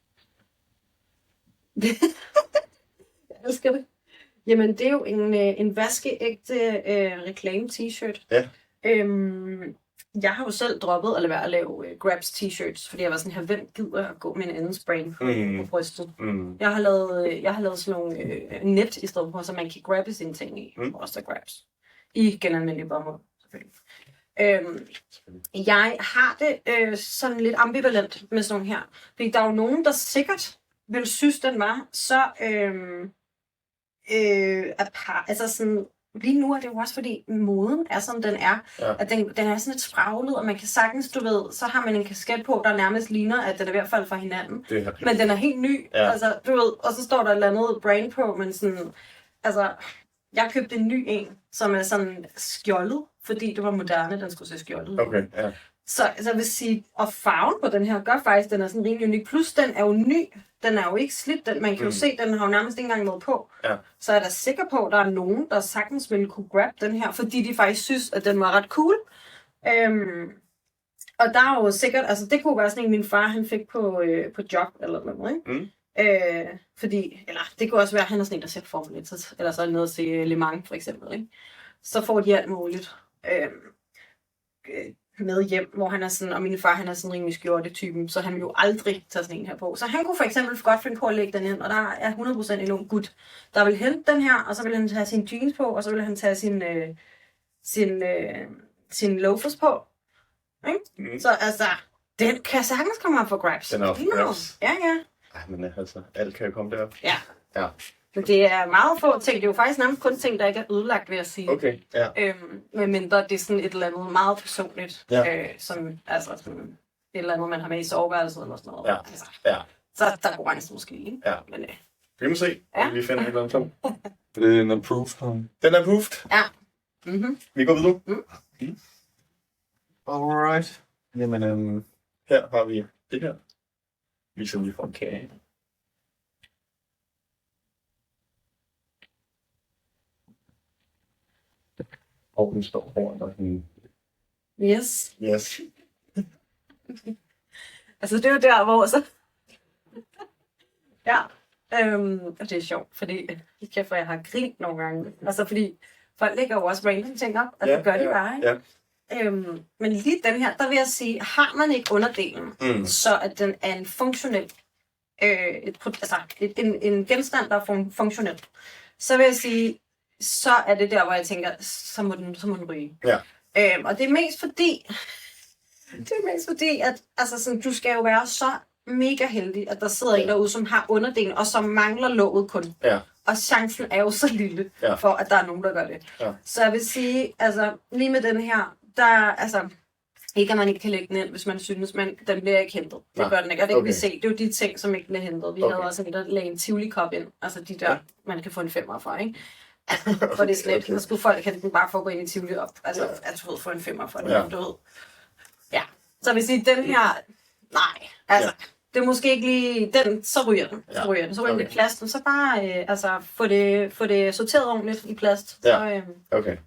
Jeg elsker det. Jamen, det er jo en vaskeægte reklame-t-shirt. Ja. Jeg har jo selv droppet at lade være at lave Grabs t-shirts, fordi jeg var sådan her, hvem gider at gå med en andens brand på brystet? Jeg har lavet sådan nogle net i stedet for, så man kan grabbe sine ting i, også der Grabs. I genanvendelige bomber, selvfølgelig. Jeg har det sådan lidt ambivalent med sådan nogle her, fordi der er jo nogen, der sikkert vil synes, den var så altså sådan. Lige nu er det jo også, fordi moden er, som den er. Ja. At den er sådan lidt spraglet, og man kan sagtens, du ved, så har man en kasket på, der nærmest ligner, at den er i hvert fald fra hinanden. Men den er helt ny, altså, du ved, og så står der et eller andet brand på, men sådan, altså, jeg købte en ny en, som er sådan skjoldet, fordi det var moderne, den skulle se skjoldet ud. Okay, ja. Så jeg vil sige, og farven på den her gør faktisk, den er sådan rimelig unik. Plus den er jo ny, den er jo ikke slidt, man kan jo se, den har jo nærmest ikke engang noget på. Ja. Så er jeg da sikker på, at der er nogen, der sagtens ville kunne grab den her, fordi de faktisk synes, at den var ret cool. Og der er jo sikkert, altså det kunne være sådan en, min far han fik på job eller noget, ikke? Fordi, eller det kunne også være, at han er sådan en, der ser Formel 1, eller så er det noget at se Le Mans for eksempel, ikke? Så får de alt muligt med hjem, hvor han er sådan, og min far han er sådan rimelig skjorte-typen, så han vil jo aldrig tage sådan en her på. Så han kunne for eksempel godt finde på at lægge den ind, og der er 100% en ung gut, der vil hente den her, og så vil han tage sine jeans på, og så vil han tage sin loafers på. Ikke? Så altså, den kan sagtens komme op for grabs. Den er op for grabs. Ja. Ej, men altså, alt kan jo komme derop. Ja. Men det er meget få ting. Det er jo faktisk nærmest kun ting, der ikke er ødelagt, vil jeg sige. Okay, ja. Medmindre det er sådan et eller andet meget personligt, som altså sådan et eller andet, man har med i soveværelset eller sådan noget. Ja. Altså, ja. Så der er grænser måske, ikke? Ja. Men, vi må se, om vi finder et eller andet. Det er en approved. Den er approved? Ja. Vi går videre. Alright. Jamen, her har vi det her. Viser vi fra kage. Og den står foran dig. Yes. Altså det er jo der, hvor så... ja. Og det er sjovt, fordi kæft, jeg har grint nogle gange. Altså fordi folk lægger jo også random ting op, og det gør de bare, ikke? Ja. Men lige den her, der vil jeg sige, har man ikke underdelen, så at den er en funktionel, en genstand, der er funktionel, så vil jeg sige, så er det der, hvor jeg tænker, så må den ryge. Ja. Og det er mest fordi, at altså sådan, du skal jo være så mega heldig, at der sidder en derude, som har underdelen, og som mangler låget kun. Ja. Og chancen er jo så lille, for at der er nogen, der gør det. Ja. Så jeg vil sige, altså lige med den her, der altså ikke at man ikke kan lægge den ind, hvis man synes, men den bliver ikke hentet. Det gør den ikke, og det kan vi se. Det er jo de ting, som ikke bliver hentet. Vi havde også en, der lagde en Tivoli-kop ind, altså de der, man kan få en 5'er for, ikke? For det er slet, så skulle folk have den bare for at gå ind i Tivoli op. Altså, at du ved, få en 5'er for det, du ved. Ja, så jeg vil sige, den her, nej, altså, det er måske ikke lige, så ryger den. Så ryger den i plast, og så bare få det sorteret ordentligt i plast. Ja, okay.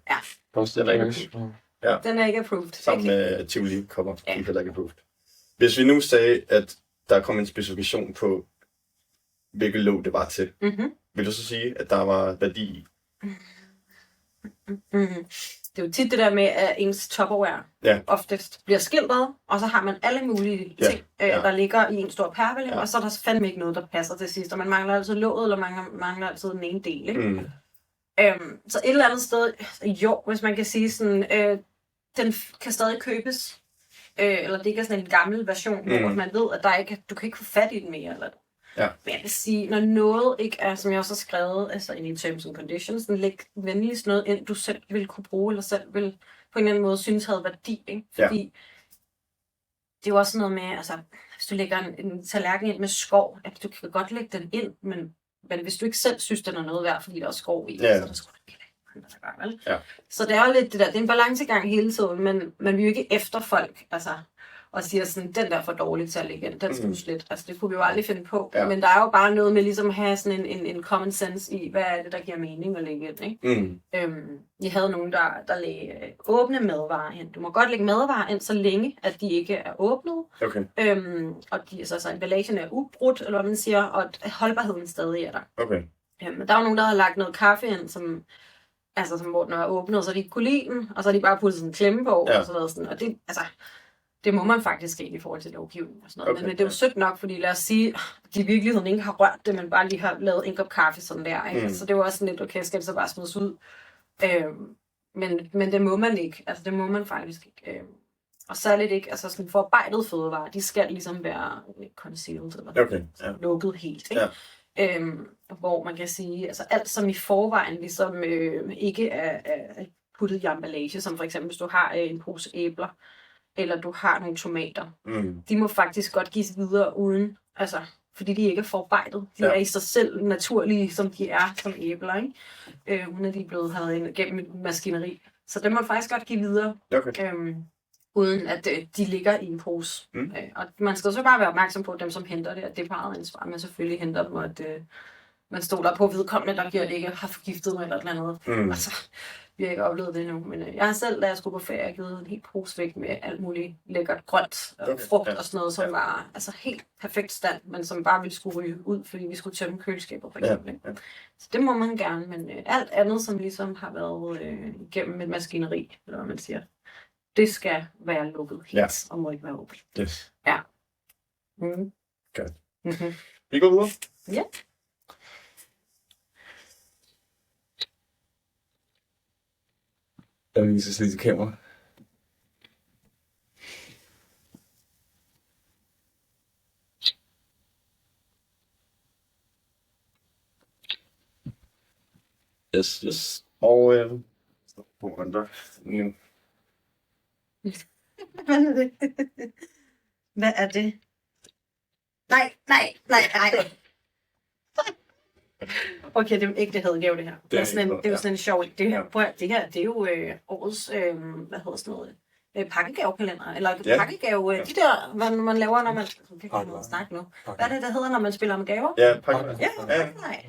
Ja. Den er ikke approved. Sammen med Tivoli-kopper, de er heller ikke approved. Hvis vi nu sagde, at der kom en specifikation på, hvilket låg det var til, vil du så sige, at der var værdi i? Det er jo tit det der med, at ens Tupperware oftest bliver skildret, og så har man alle mulige ting, der ligger i en stor pærevælling, og så er der fandme ikke noget, der passer til sidst, og man mangler altid låget, eller mangler altid den ene del, ikke? Så et eller andet sted, jo, hvis man kan sige sådan, den kan stadig købes, eller det ikke er sådan en gammel version, hvor man ved, at du kan ikke få fat i den mere, eller Ja. Men jeg vil sige, når noget ikke er, som jeg også har skrevet, altså i terms and conditions, den læg venligst noget ind, du selv vil kunne bruge, eller selv vil på en eller anden måde synes havde værdi, ikke? Fordi det er jo også noget med, altså, hvis du lægger en tallerken ind med skov, at du kan godt lægge den ind, men hvis du ikke selv synes, den er noget værd, fordi der er skov i, så er der sgu da ikke andre, der gør, vel? Ja. Så det er jo lidt det der, det er en balancegang hele tiden, men vi er jo ikke efter folk, altså. og siger sådan, den der er for dårlig til at lægge ind, den skal du slet. Altså det kunne vi jo aldrig finde på. Ja. Men der er jo bare noget med ligesom at have sådan en common sense i, hvad er det, der giver mening at lægge ind, ikke? Vi havde nogen, der lagde åbne madvarer ind. Du må godt lægge madvarer ind, så længe, at de ikke er åbnet. Okay. Og de, så emballagen er ubrudt, eller hvad man siger, og at holdbarheden stadig er der. Okay. Der var nogen, der havde lagt noget kaffe ind, som hvor den er åbnet, så de ikke kunne lide den, og så har de bare puttet sådan en klemme på, og sådan noget sådan. Og det, det må man faktisk ikke i forhold til lovgivning og sådan noget. Okay. Men det er jo sødt nok, fordi lad os sige, at de i virkeligheden ikke har rørt det, men bare lige har lavet en kop kaffe sådan der, ikke? Så det er jo også sådan lidt, okay, skal det så bare smides ud? Men det må man ikke. Altså, det må man faktisk ikke. Og særligt ikke, altså sådan forarbejdede fødevarer, de skal ligesom være concealed, eller lukket helt, ikke? Ja. Hvor man kan sige, altså alt som i forvejen ligesom ikke er puttet i emballage, som for eksempel hvis du har en pose æbler, eller du har nogle tomater, de må faktisk godt gives videre uden, altså fordi de ikke er forarbejdet. De er i sig selv naturlige, som de er som æbler, ikke? Uden at de er blevet havet ind gennem et maskineri. Så det må faktisk godt give videre. Okay. Uden at de ligger i en pose. Og man skal så bare være opmærksom på, at dem som henter det, at det er på eget ansvar, man selvfølgelig henter dem, og at man stoler på vedkommende, der giver det ikke har forgiftet mig eller et eller andet. Altså, vi har ikke oplevet det endnu, men jeg har selv, da jeg skulle på ferie, givet en helt pose væk med alt muligt lækkert grønt og frugt og sådan noget, som var altså helt perfekt stand, men som bare ville skulle ryge ud, fordi vi skulle tømme køleskabet for eksempel. Så det må man gerne, men alt andet, som ligesom har været igennem et maskineri, eller hvad man siger, det skal være lukket helt, og må ikke være åbent. Yes. Ja. Godt. Vi går videre. Ja. Jeg viser sig lige til kamera. Yes. Og på andre nu. Hvad er det? Hvad er det? Nej. Okay, det er jo ikke det hadegave, det her. Det er sådan en sjov. Det her, det er jo årets, hvad hedder sådan noget, pakkegavekalender, eller pakkegave, de der, hvad man laver, når man, kan ikke snakke nu. Hvad er det, der hedder, når man spiller med gaver? Ja, pakkegaver. Nej.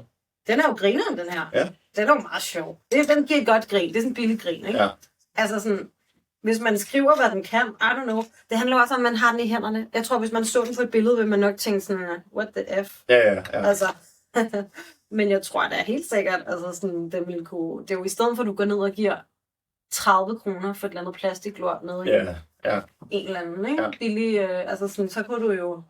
Den er jo grineren, den her. Ja. Den er jo meget sjov. Den giver et godt grin. Det er sådan en billig grin, ikke? Ja. Altså sådan, hvis man skriver, hvad den kan, I don't know. Det handler også om, at man har den i hænderne. Jeg tror, hvis man så den på et billede, vil man nok tænke sådan, what the F? Ja. Altså, men jeg tror, det er helt sikkert, altså sådan, den ville kunne, det er jo i stedet for, at du går ned og giver 30 kroner for et eller andet plastiklort nede i en eller anden, ikke? Billig, altså sådan, så kunne du jo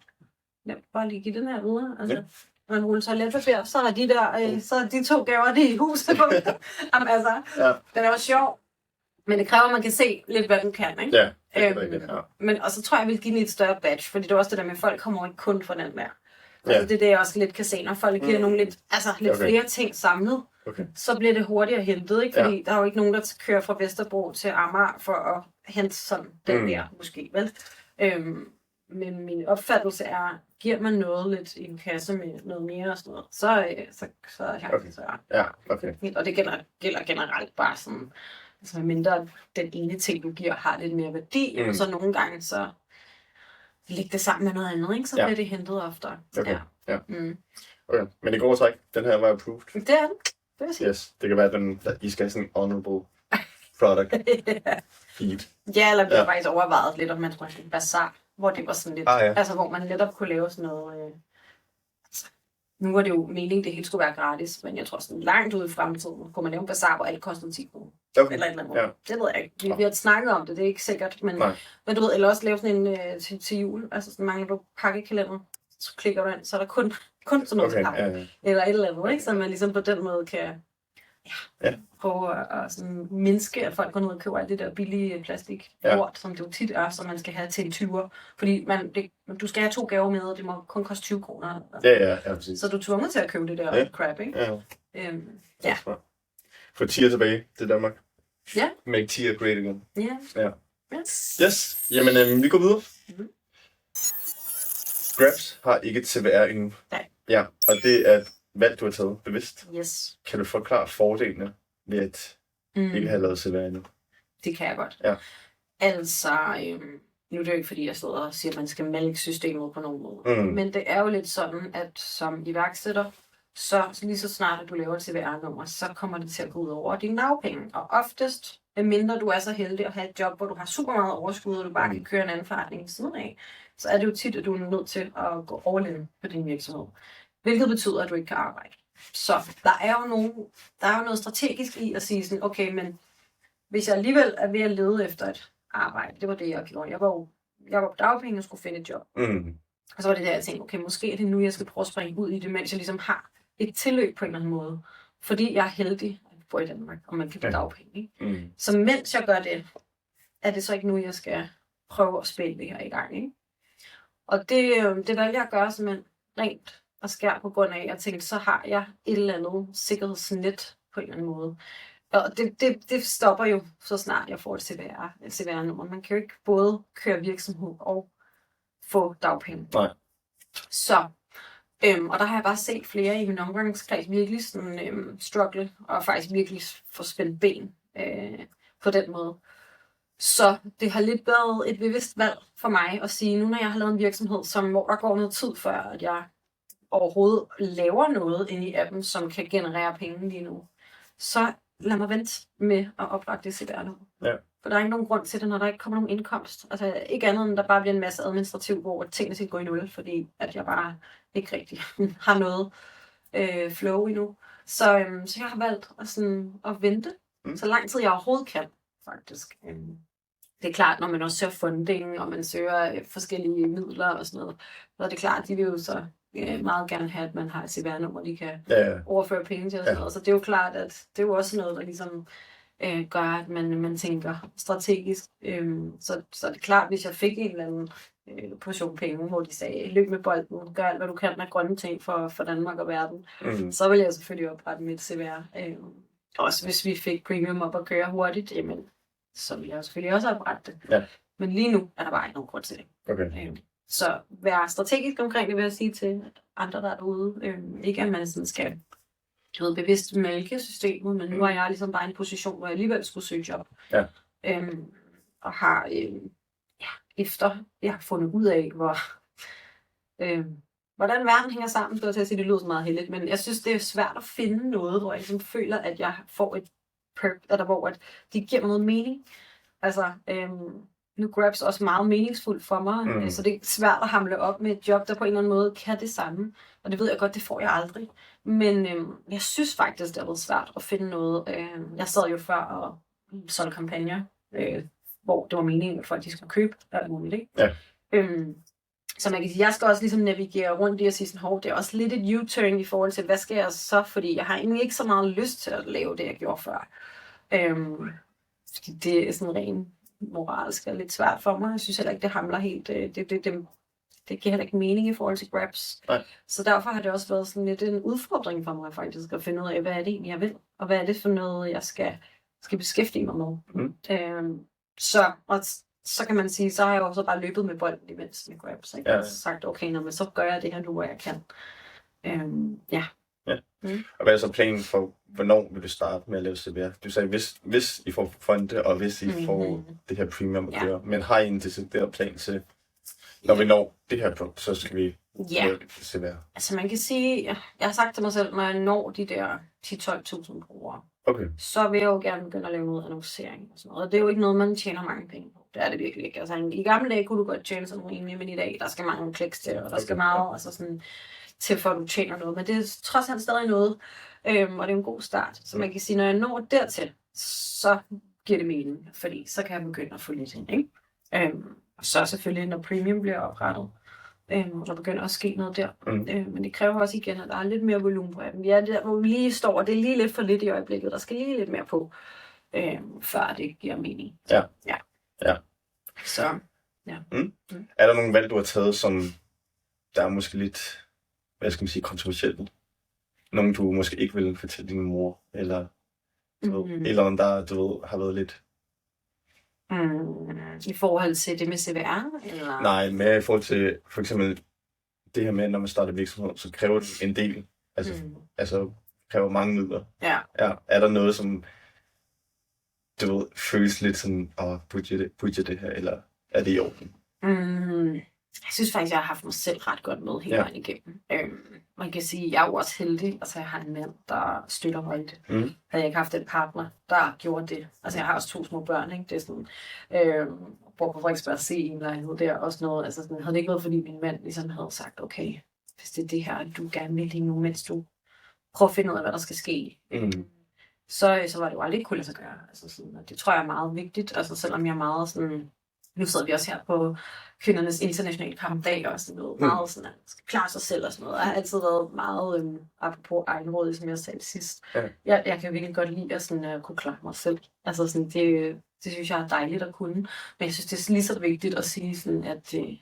bare lige give den her videre, altså. Man ruller toiletpapir, så er de der, så er de 2 gaver, det er i huset. Jamen, altså, den er jo sjov. Men det kræver, at man kan se lidt, hvad den kan, ikke? Ja, det er rigtigt, Men, og så tror jeg, jeg vil give den et større badge, fordi det er også det der med, at folk kommer ikke kun for den der. Altså, det er det, jeg også lidt kan se, når folk giver nogle lidt flere ting samlet, så bliver det hurtigere hentet, ikke? Fordi der er jo ikke nogen, der kører fra Vesterbro til Amager for at hente sådan den der, måske, vel? Men min opfattelse er, giver man noget lidt i en kasse med noget mere og sådan noget, så er chancen så. Og det gælder generelt bare sådan, altså mindre den ene ting, du giver, har lidt mere værdi, og så nogle gange, så læg det sammen med noget andet, ikke? Så bliver det hentet oftere. Okay. Men det går træk. Den her var approved. Det er den. Det vil sige. Yes. Det kan være, at I skal have sådan en honorable product feed. Ja, eller vi har faktisk overvejet lidt, om man skulle have en bazar, hvor det var sådan lidt, altså hvor man netop kunne lave sådan noget, nu var det jo meningen, det hele skulle være gratis, men jeg tror sådan langt ude i fremtiden, kunne man lave en bazar, hvor alt kostede 10 kroner. Eller et eller andet. Ja. Det ved jeg ikke. Vi har snakket om det er ikke sikkert, men du ved, eller også lave sådan en til jul, altså sådan mangler du pakkekalender, så klikker du ind, så er der kun sådan noget til pakke, eller et eller andet, ikke? Så man ligesom på den måde kan prøve at sådan mindske, at folk går ned og køber alt det der billige plastiklort, som det jo tit er, som man skal have til en 20'er. Fordi du skal have 2 gaver med, og det må kun koste 20 kroner. Ja, præcis. Så du er tvunget til at købe det der crap, ikke? Ja. Få tier tilbage til Danmark. Ja. Make tier great again. Ja. Yes. Jamen, vi går videre. Grabs har ikke TVR endnu. Nej. Ja, og det er valg, du har taget bevidst. Yes. Kan du forklare fordelene ved at ikke have lavet TVR endnu? Det kan jeg godt. Ja. Altså, Nu er det jo ikke, fordi jeg sidder og siger, at man skal mælke systemet på nogen måde. Men det er jo lidt sådan, at som iværksætter, så lige så snart, at du laver et CVR-nummer, så kommer det til at gå ud over dine dagpenge. Og oftest, medmindre du er så heldig at have et job, hvor du har super meget overskud, og du bare kan køre en anden forretning ved siden af, så er det jo tit, at du er nødt til at gå all in på din virksomhed. Hvilket betyder, at du ikke kan arbejde. Så der er jo noget strategisk i at sige sådan, okay, men hvis jeg alligevel er ved at lede efter et arbejde, det var det, jeg gjorde. Jeg var på dagpenge og skulle finde et job. Og så var det der, jeg tænkte, okay, måske er det nu, jeg skal prøve at springe ud i det, mens jeg ligesom har et tilløb på en eller anden måde. Fordi jeg er heldig at bo i Danmark, og man kan få dagpenge. Ikke? Så mens jeg gør det, er det så ikke nu, jeg skal prøve at spille det her i gang. Ikke? Og det valgte jeg at gøre simpelthen rent og skær på grund af, at jeg tænkte, så har jeg et eller andet sikkerhedsnet på en eller anden måde. Og det stopper jo så snart jeg får et CVR-nummer. Man kan jo ikke både køre virksomhed og få dagpenge. Nej. Så, og der har jeg bare set flere i min omgangskreds virkelig sådan struggle, og faktisk virkelig få spændt ben på den måde. Så det har lidt været et bevidst valg for mig at sige, nu når jeg har lavet en virksomhed, hvor der går noget tid før, at jeg overhovedet laver noget inde i appen, som kan generere penge lige nu, så lad mig vente med at oprette det CVR-nummer. Ja. For der er ikke nogen grund til det, når der ikke kommer nogen indkomst. Altså ikke andet end, der bare bliver en masse administrativ, hvor tingene skal gå i nul, fordi at jeg bare ikke rigtig har noget flow endnu. Så jeg har valgt at vente, så lang tid jeg overhovedet kan, faktisk. Det er klart, når man også søger funding, og man søger forskellige midler og sådan noget, så er det klart, at de vil jo så meget gerne have, at man har et CVR-nummer, de kan overføre penge til og sådan noget. Så det er jo klart, at det er jo også noget, der ligesom gør, at man tænker strategisk. Så er det klart, hvis jeg fik en eller anden portion penge, hvor de sagde, løb med bolden, gør alt, hvad du kan med grønne ting for Danmark og verden, så vil jeg selvfølgelig oprette mit CVR. Også hvis vi fik premium op at køre hurtigt, jamen, så vil jeg selvfølgelig også oprette det. Ja. Men lige nu er der bare ikke nogen grund til det. Okay. Så vær strategisk omkring det, vil jeg sige til andre, der er derude. Ikke at man sådan skal bevidst mælke systemet, men nu er jeg ligesom bare i en position, hvor jeg alligevel skulle søge job. Ja. Og har, efter jeg har fundet ud af, hvordan verden hænger sammen, så til at sige, det lyder så meget heldigt, men jeg synes, det er svært at finde noget, hvor jeg ligesom føler, at jeg får et perk, eller hvor at de giver mig noget mening. Altså, nu Grabs også meget meningsfuldt for mig, så det er svært at hamle op med et job, der på en eller anden måde kan det samme. Og det ved jeg godt, det får jeg aldrig. Men jeg synes faktisk, det har været svært at finde noget. Jeg sad jo før og solgte kampagner, hvor det var meningen, at folk de skulle købe alt muligt, ikke? Ja. Så man kan sige, jeg skal også ligesom navigere rundt i og sige sådan, det er også lidt et U-turn i forhold til, hvad skal jeg så? Fordi jeg har egentlig ikke så meget lyst til at lave det, jeg gjorde før. Fordi det er sådan rent moralsk og lidt svært for mig. Jeg synes heller ikke, det hamler helt. Det giver heller ikke mening i forhold til Grabs. Nej. Så derfor har det også været sådan lidt en udfordring for mig faktisk at finde ud af, hvad er det egentlig, jeg vil? Og hvad er det for noget, jeg skal beskæftige mig med? Så kan man sige, så har jeg også bare løbet med bolden imens med Grabs. Jeg har sagt, okay, men så gør jeg det her nu, hvor jeg kan. Og hvad er så planen for, hvornår vil du starte med at lave CVR? Du sagde, hvis I får fonde, og hvis I får det her premium at køre. Men har I en decideret plan til, når vi når det her punkt, så skal vi lave CVR? Altså man kan sige, jeg har sagt til mig selv, når jeg når de der 10-12.000 brugere, så vil jeg jo gerne begynde at lave noget annoncering og sådan noget. Og det er jo ikke noget, man tjener mange penge på. Det er det virkelig ikke. Altså i gamle dage kunne du godt tjene sådan rimelig, men i dag, der skal mange kliks til, og der skal meget, altså sådan til for at du tjener noget. Men det er trods alt stadig noget, og det er en god start. Så man kan sige, når jeg når dertil, så giver det mening, fordi så kan jeg begynde at få lidt ind, ikke? Og så selvfølgelig, når premium bliver oprettet, og der begynder at ske noget der. Men det kræver også igen, at der er lidt mere volumen på appen. Vi er der, hvor vi lige står, og det er lige lidt for lidt i øjeblikket. Der skal lige lidt mere på, før det giver mening. Ja. Så, ja. Er der nogle valg, du har taget, som der er måske lidt, hvad skal man sige, kontroversielt? Nogle, du måske ikke vil fortælle din mor, eller eller om der, du ved, har været lidt... I forhold til det med CVR? Eller? Nej, med i forhold til for eksempel det her med, når man starter virksomhed, så kræver det en del. Altså kræver mange midler. Ja. Er der noget, som du ved, føles lidt sådan, burde jeg det her, eller er det i orden? Jeg synes faktisk, jeg har haft mig selv ret godt med hele vejen igennem. Man kan sige, at jeg er jo også heldig. Altså, jeg har en mand, der støtter mig i det. Havde jeg ikke haft en partner, der gjorde det. Altså, jeg har også 2 små børn, ikke? Det er sådan, bor på Frederiksberg C i en lejlighed der, også noget. Altså, sådan, havde det ikke været, fordi min mand ligesom havde sagt, okay, hvis det er det her, du gerne vil lige nu, mens du prøver at finde ud af, hvad der skal ske. Så var det jo aldrig kunne lade sig gøre. Altså, sådan, og det tror jeg er meget vigtigt. Altså, selvom jeg er meget sådan... Nu sidder vi også her på kvindernes internationale kampdag og sådan noget. Meget sådan, at man skal klare sig selv og sådan noget. Jeg har altid været meget, apropos egenrådig, som jeg sagde sidst. Jeg kan virkelig godt lide at sådan, kunne klare mig selv. Altså sådan, det synes jeg er dejligt at kunne. Men jeg synes, det er lige så vigtigt at sige sådan, at det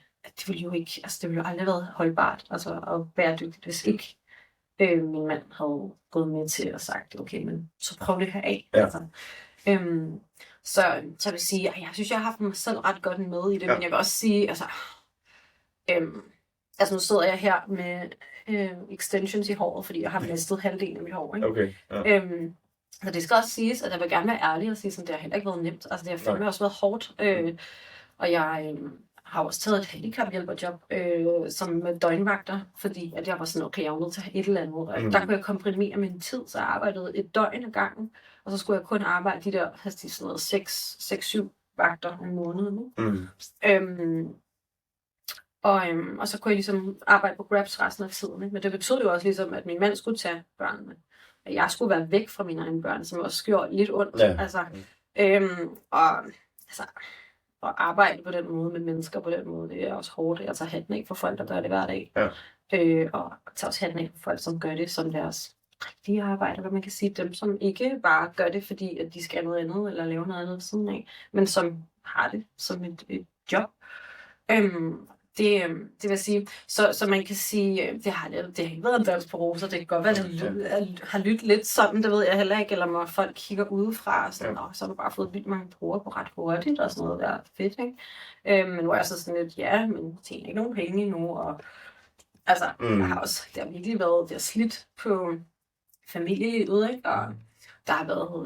ville jo ikke, altså det ville jo aldrig være holdbart, altså og bæredygtigt, hvis ikke min mand havde gået med til at sagt, okay, men så prøv det her af. Ja. Altså. Så jeg vil sige, at jeg synes, jeg har haft mig selv ret godt med i det, men jeg vil også sige, altså nu sidder jeg her med extensions i håret, fordi jeg har mistet halvdelen af mit hår, ikke? Okay, så det skal også siges, at jeg vil gerne være ærlig og sige, at det har heller ikke været nemt. Altså det har fandme også været hårdt, og jeg har også taget et handicaphjælperjob som med døgnvagter, fordi at jeg var sådan, okay, jeg var nødt til at have et eller andet. Der kunne jeg komprimere min tid, så jeg arbejdede et døgn ad gangen, og så skulle jeg kun arbejde de der 6-7 vagter om måneden. Og så kunne jeg ligesom arbejde på Grabs resten af tiden. Ikke? Men det betød jo også ligesom, at min mand skulle tage børnene. At jeg skulle være væk fra mine egne børn, som også gjorde lidt ondt. Ja. Og arbejde på den måde med mennesker på den måde, det er også hårdt. Jeg tager hatten af for folk, der gør det hver dag. Og tager også hatten af for folk, som gør det som deres rigtige arbejde, hvad man kan sige. Dem, som ikke bare gør det, fordi at de skal noget andet, eller lave noget andet siden af, men som har det som et job. Det vil sige, så man kan sige, det har ikke været en dans på roser, det kan godt være, at det har lyttet lidt sådan, det ved jeg heller ikke, eller når folk kigger udefra, sådan, så har du bare fået vildt mange brugere på ret hurtigt, og sådan noget der fedt, ikke? Men hvor jeg så sådan lidt, ja, men jeg tjener ikke nogen penge endnu, og altså, jeg har også, det har virkelig været, det har slidt på familielivet, ikke? Og der har været,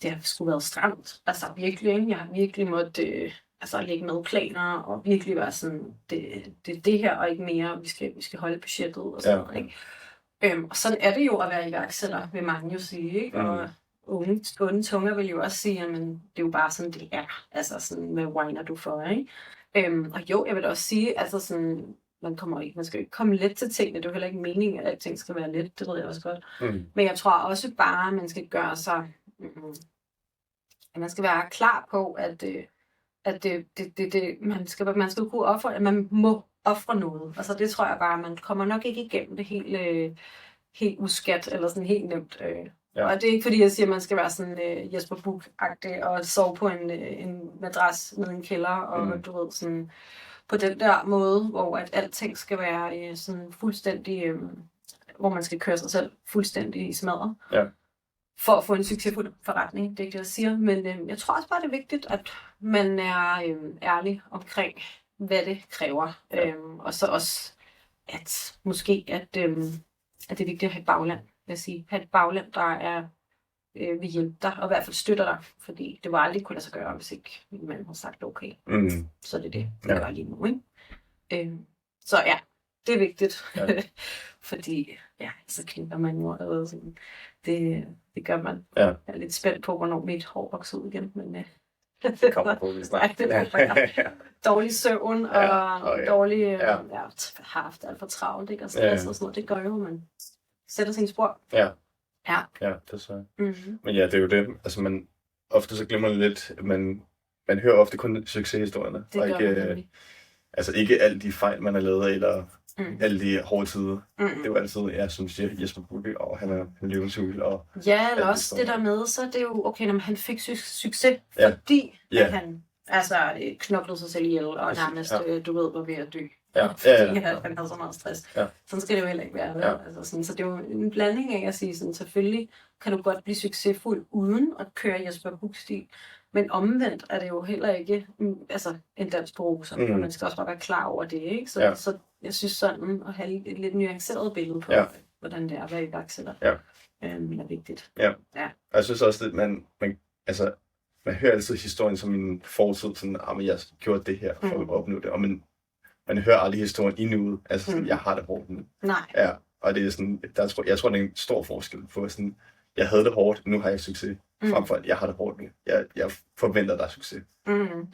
det har sgu været stramt, altså virkelig, ikke? Jeg har virkelig måttet, lægge med planer og virkelig være sådan, det her og ikke mere, vi skal holde budgettet og sådan noget, ikke? Og sådan er det jo at være iværksætter, vil mange jo sige, ikke? Og onde tunger vil jo også sige, at det er jo bare sådan, det er, altså sådan, hvad whiner du for, ikke? Og jo, jeg vil også sige, altså sådan, man skal jo ikke komme let til tingene, det er jo heller ikke meningen, at alting skal være let, det ved jeg også godt. Men jeg tror også bare, at man skal gøre sig, at man skal være klar på, at man skal kunne ofre, at man må ofre noget. Altså det tror jeg bare, man kommer nok ikke igennem det helt uskat, eller sådan helt nemt. Og det er ikke fordi, jeg siger, at man skal være sådan Jesper Buch-agtig og sove på en madras nede i en kælder, og du ved, sådan på den der måde, hvor at alting skal være sådan fuldstændig, hvor man skal køre sig selv fuldstændig i smadret. For at få en succesfuld forretning, det er ikke det, jeg siger. Men jeg tror også bare, det er vigtigt, at man er ærlig omkring, hvad det kræver. Og så også, at måske, at det er vigtigt at have et bagland, vil jeg sige. Have et bagland, der vil hjælpe dig, og i hvert fald støtter dig. Fordi det var aldrig kunne lade sig gøre, hvis ikke min mand har sagt okay. Så det er det, vi gør lige nu, ikke? Så ja, det er vigtigt. Fordi, så kniber man jo sådan. Det gør man. Jeg er lidt spændt på, hvornår mit hår vokser ud igen, men det kommer på lige snart. Dårlig søvn og dårlig, jeg har haft alt for travlt, ikke? Og stress og sådan noget, det gør jo, man sætter sine spor. Ja, det er så. Men ja, det er jo det, altså man, ofte så glemmer man lidt, man hører ofte kun succeshistorierne, det og ikke, altså ikke alle de fejl, man har lavet, eller alle de hårde tider. Det er jo altid, som siger, Jesper Buch, og han er levende og... Ja, eller også det der med, så det er jo, okay, når han fik succes, fordi at han knoklede sig selv ihjel, og nærmest, du ved, var ved at dø. Fordi han havde så meget stress. Sådan skal det jo heller ikke være. Altså, sådan, så det er jo en blanding af at sige, sådan, selvfølgelig kan du godt blive succesfuld uden at køre Jesper Buch-stil. Men omvendt er det jo heller ikke en dans på roser, og man skal også bare være klar over det, ikke? Så jeg synes sådan at have et lidt nuanceret billede på, hvordan det er at være iværksætter, er vigtigt. Og jeg synes også, at man man hører altid historien som en fortid, sådan, men jeg har gjort det her for at opnå det, og man hører aldrig historien i nuet, altså sådan, jeg har det hårdt nu. Nej. Ja, og det er sådan, jeg tror, det er en stor forskel på sådan, jeg havde det hårdt, nu har jeg succes, frem for at jeg har det hårdt nu. Jeg forventer, der er succes.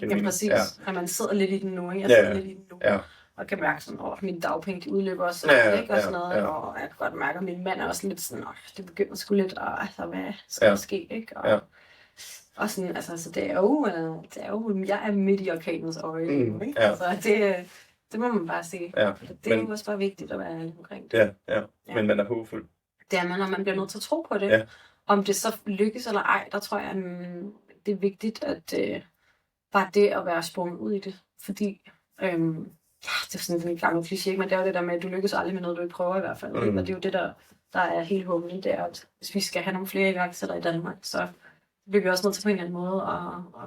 Ja, præcis. Ja. Og man sidder lidt i den nu, ikke? Jeg sidder lidt i den nu. Ja. Og kan mærke sådan, mine dagpenge, de udløber også, ikke? Og sådan noget. Og jeg kan godt mærke, at min mand er også lidt sådan, det begynder sgu lidt, og altså, hvad skal der ske, ikke? Og sådan, altså, så det er jo, jeg er midt i orkanens øje, ikke? Altså, det må man bare sige. Ja. Det er jo også bare vigtigt at være ærlig omkring det. Ja. Men man er håbefuld. Det er man, og man bliver nødt til at tro på det. Ja. Om det så lykkes eller ej, der tror jeg, det er vigtigt, at bare det at være sprunget ud i det. Fordi, det er sådan en gammel kliché, men det er jo det der med, at du lykkes aldrig med noget, du ikke prøver i hvert fald. Og det er jo det, der er helt håbet, det er, at hvis vi skal have nogle flere iværksættere i Danmark, så bliver vi også nødt til på en eller anden måde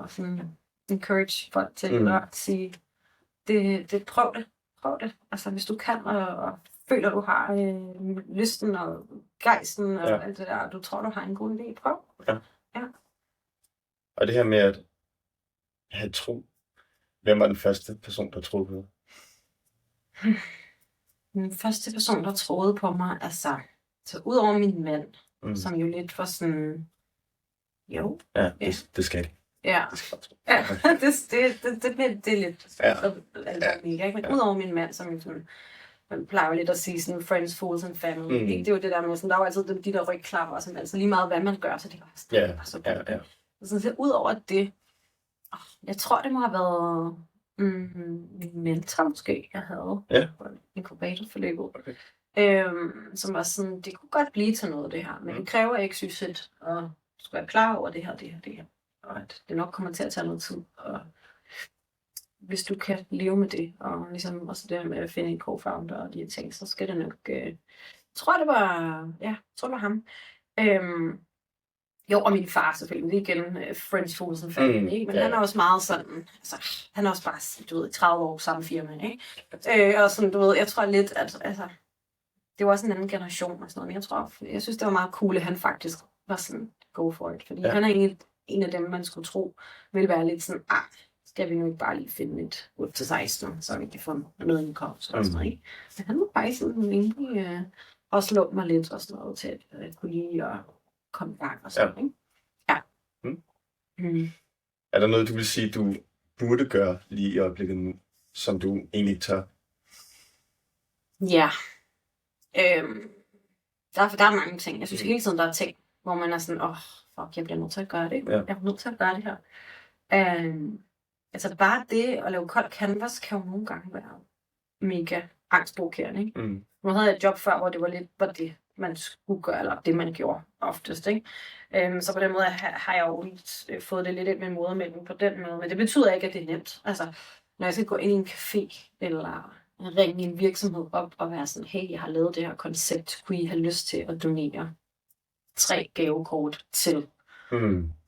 at sådan encourage folk til at sige, prøv det. Altså hvis du kan, og føler, du har lysten og gejsten og alt det der, og du tror, du har en god idé, prøv. Ja. Og det her med at have tro, hvem var den første person, der troede på det? Den første person, der troede på mig, altså, så ud over min mand, som jo lidt var sådan, jo. Ja, det skal det. Ja, det er lidt alvorligt, ikke? Men ud over min mand, som jo sådan, man plejer jo lidt at sige sådan, friends, fools and family, ikke? Det er jo det der med, sådan, der var altid de der rygklapper, og sådan, altså lige meget hvad man gør, så det var sådan, ja. Så ud over det, jeg tror, det må have været min mentor måske, jeg havde på inkubatorforløbet. Okay. Som var sådan, det kunne godt blive til noget det her, men det kræver ikke succes, og du skal være klar over det her, og at det nok kommer til at tage noget tid, og hvis du kan leve med det, og ligesom også det med at finde en co-founder og de her ting, så skal det nok, jeg tror det var ham. Jo, og min far selvfølgelig, det er igen friends, fools and family, ikke? Men han er også meget sådan, altså, han er også bare, du ved, i 30 år samme firma, ikke? Og sådan, du ved, jeg tror lidt, at altså, det var også en anden generation og sådan noget, men jeg synes, det var meget cool, at han faktisk var sådan, go for it, fordi han er egentlig en af dem, man skulle tro, ville være lidt sådan, skal vi nu ikke bare lige finde et 8-16, så vi kan få noget indkomst og sådan noget, ikke? Men han var faktisk sådan egentlig også lå mig lidt og sådan noget til, at jeg kunne lige komme i gang og sådan, ikke? Ja. Er der noget, du vil sige, du burde gøre lige i øjeblikket nu, som du egentlig ikke tør? Ja. Der er mange ting. Jeg synes hele tiden, der er ting, hvor man er sådan, fuck, jeg bliver nødt til at gøre det. Jeg er nødt til at gøre det her. Altså bare det at lave kold canvas kan jo nogle gange være mega angstprovokerende, ikke? Nu havde jeg et job før, hvor det var lidt det, man skulle gøre, eller det, man gjorde oftest, ikke? Så på den måde har jeg jo fået det lidt ind med modermælken på den måde, men det betyder ikke, at det er nemt. Altså, når jeg skal gå ind i en café, eller ringe en virksomhed op og være sådan, hey, jeg har lavet det her koncept, kunne I have lyst til at donere 3 gavekort til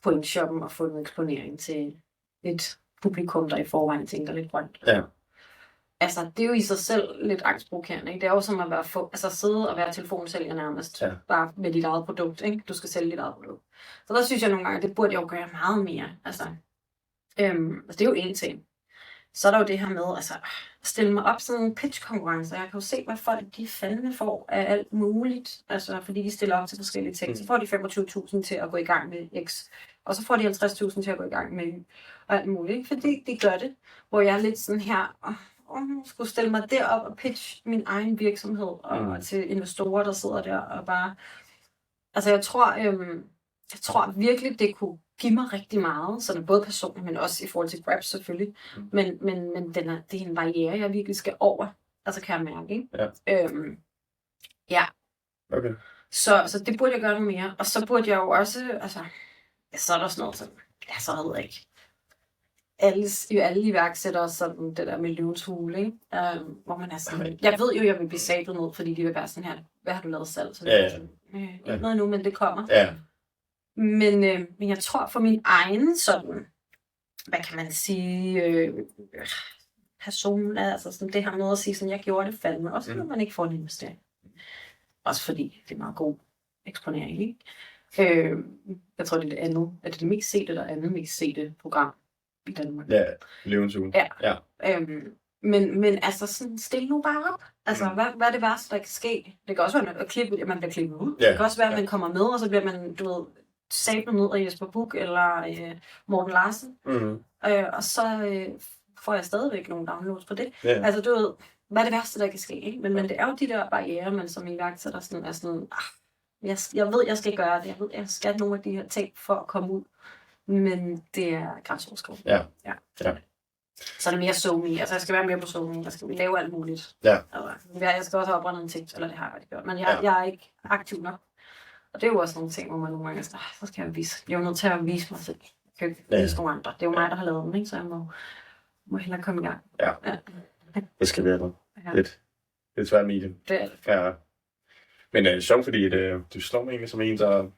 Pointshoppen og få en eksponering til et publikum, der i forvejen tænker lidt grønt. Ja. Altså, det er jo i sig selv lidt angstprovokerende, ikke? Det er jo som at være sidde og være telefonsælger nærmest, bare med dit eget produkt, ikke? Du skal sælge dit eget produkt. Så der synes jeg nogle gange, at det burde jeg jo gøre meget mere, altså det er jo en ting. Så er der jo det her med, altså, at stille mig op sådan en pitch-konkurrence, jeg kan jo se, hvad folk de fandme får af alt muligt, altså, fordi de stiller op til forskellige ting. Så får de 25.000 til at gå i gang med X, og så får de 50.000 til at gå i gang med Y, og alt muligt, ikke? Fordi de gør det, hvor jeg er lidt sådan her, skulle stille mig derop og pitch min egen virksomhed, og til investorer, der sidder der og bare, altså jeg tror virkelig, det kunne give mig rigtig meget, sådan både personligt, men også i forhold til Grabs selvfølgelig. Men det er en barriere, jeg virkelig skal over. Altså kan jeg mærke, ikke? Ja. Okay. Så det burde jeg gøre noget mere. Og så burde jeg jo også, altså, så er der sådan noget sådan, så ved jeg ikke. Alle iværksættere sådan det der med løvens hule, ikke? Hvor man er sådan, jeg ved jo, jeg vil blive sablet ned, fordi de vil være sådan her, hvad har du lavet selv? Så det er sådan, ikke noget nu, men det kommer. Ja. Men jeg tror for min egen sådan, hvad kan man sige, person, altså sådan det her med at sige sådan, jeg gjorde det fandme, også når man ikke får en investering. Også fordi det er meget god eksponering, ikke? Jeg tror, det er det andet. Er det det mest sete eller andet mest sete program i Danmark? Ja, Løvens Hule. Ja. Men altså, sådan, stil nu bare op. Altså, hvad er det værste, der kan ske? Det kan også være, at man bliver klippet ud. Ja. Det kan også være, at man kommer med, og så bliver man, sablet ned af Jesper Buch eller Morten Larsen. Og så får jeg stadigvæk nogle downloads på det. Yeah. Altså, hvad er det værste, der kan ske? Ikke? Men det er jo de der barrierer, man som iværksætter sådan er sådan, jeg ved, jeg skal gøre det. Jeg ved, jeg skal nogle af de her ting for at komme ud. Men det er grænseoverskridende. Ja. Så er det mere SoMe. Altså, jeg skal være mere på SoMe. Jeg skal lave alt muligt. Ja. Jeg skal også have oprettet en ting, eller det har jeg gjort. Men jeg er ikke aktiv nok. Og det er jo også nogle ting, hvor man nogle gange er sådan, så skal jeg vise. Jeg er jo nødt til at vise mig selv. Jeg kan jo ikke vise nogle andre. Det er jo mig, der har lavet den, ikke? Så jeg må hellere komme i gang. Ja. Det skal være lidt svært medium. Det er det. Ja. Men det er sjovt, fordi du slår mig egentlig som en, der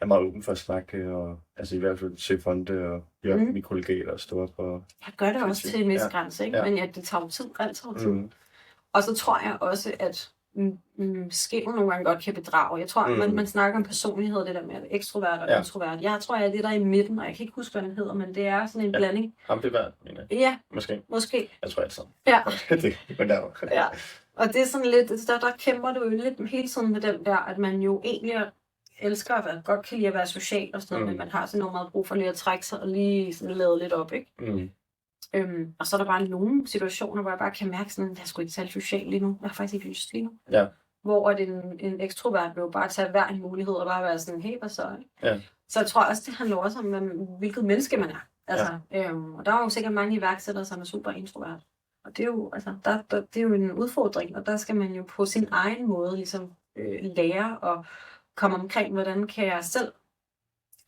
er meget åben for at snakke, og altså i hvert fald søge fonde og gøre mine kollegaer og stå op. Og jeg gør det også til en vis grænse, ikke? Men det tager jo tid, alt tager tid. Og så tror jeg også, at skillen nogle gange godt kan bedrage. Jeg tror, man snakker om personlighed, det der med ekstrovert og introvert. Jeg tror, jeg er det der i midten, og jeg kan ikke huske, hvad den hedder, men det er sådan en blanding. Ambivert, mener jeg. Ja, måske. Jeg tror, det er sådan. Ja. Ja. Og det er sådan lidt, der kæmper du jo lidt hele tiden med den der, at man jo egentlig elsker at godt kan lide at være social og sådan noget, men man har sådan noget meget brug for lige at trække sig og lige sådan lade lidt op, ikke? Og så er der bare nogle situationer, hvor jeg bare kan mærke sådan, at jeg skulle ikke tale social lige nu. Jeg har faktisk ikke lyst lige nu. Ja. Hvor en ekstrovert vil jo bare tage hver en mulighed og bare være sådan, hey, hvad så? Ikke? Ja. Så jeg tror også, det handler også om, hvilket menneske man er. Altså, og der er jo sikkert mange iværksættere, som er super introvert. Og det er jo, altså, det er jo en udfordring, og der skal man jo på sin egen måde ligesom lære og komme omkring, hvordan kan jeg selv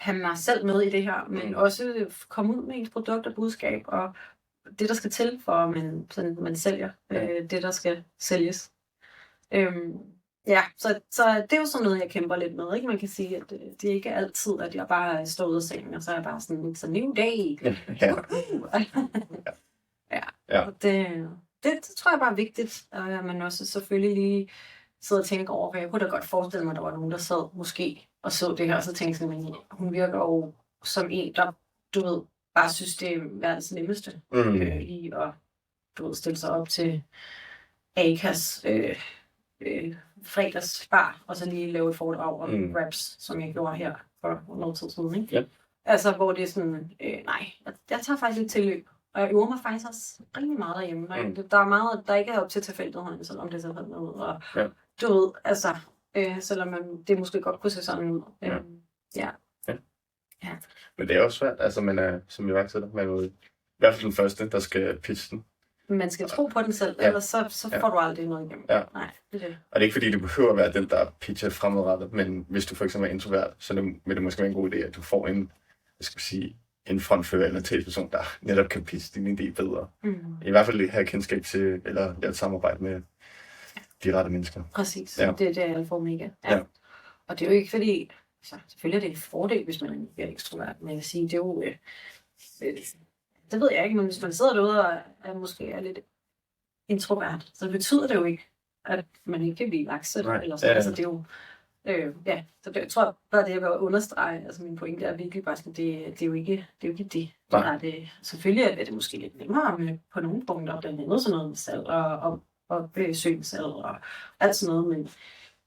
have mig selv med i det her, men også komme ud med ens produkt og budskab, og det, der skal til, for at man sælger det, der skal sælges. Så det er jo sådan noget, jeg kæmper lidt med. Ikke? Man kan sige, at det ikke er altid, at jeg bare står ud af sengen, og så er jeg bare sådan, it's a new day. Og det tror jeg bare er vigtigt, at man også selvfølgelig lige sidder og tænker over, for jeg kunne da godt forestille mig, at der var nogen, der sad måske og så det her, og så tænkte jeg, at hun virker jo som en, der, du ved, bare synes, det er verdens nemmeste i at stille sig op til Akas fredagsbar, og så lige lave et foredrag om raps, som jeg gjorde her for noget tid siden. Ikke? Ja. Altså, hvor det er sådan, nej, jeg tager faktisk lidt tilløb, og jeg øver mig faktisk også rigtig meget derhjemme. Der er meget, der ikke er op til tilfældigheden, selvom det ser sådan ud. Og du ved, altså, selvom det måske godt kunne se sådan ud. Ja. Men det er også svært, altså man er som iværksætter, man er i hvert fald den første, der skal pitche den. Man skal tro på den selv, ellers så får du aldrig noget igennem. Ja. Nej, det er det. Og det er ikke fordi, du behøver at være den, der pitcher fremadrettet, men hvis du for eksempel er introvert, så vil det måske være en god idé, at du får en frontfører eller talsperson, der netop kan pitche din idé bedre. I hvert fald have kendskab til, eller lave et samarbejde med de rette mennesker. Præcis, det er alfa og omega. Ja. Og det er jo ikke fordi, så selvfølgelig er det en fordel, hvis man er ekstrovert, men jeg vil sige, det er jo, det ved jeg ikke, men hvis man sidder derude og måske er lidt introvert, så betyder det jo ikke, at man ikke kan blive iværksætter, eller sådan. Altså, det er jo, så det, jeg tror bare det, jeg vil understrege, altså min pointe er virkelig bare sådan, det er jo ikke det. Der er det. Selvfølgelig er det måske lidt nemmere men på nogle punkter, blandt andet sådan noget med salg og søgningssalg og alt sådan noget, men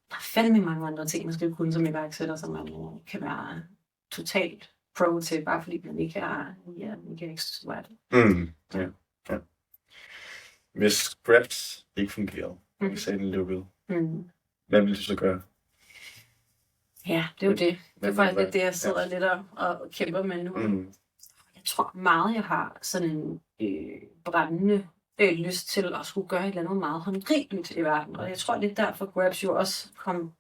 der er fandme mange andre ting, man skal kunne som iværksætter, som man kan være totalt pro til, bare fordi man ikke er ekstrovert. Ja. Hvis Grabs ikke fungerede, vi sagde den lukkede, hvad ville du så gøre? Ja, det er jo det. Det er faktisk lidt det, jeg sidder lidt og kæmper med nu. Jeg tror meget, jeg har sådan en brændende lyst til at skulle gøre et eller andet meget håndgribeligt i verden. Og jeg tror lidt derfor, Grabs jo også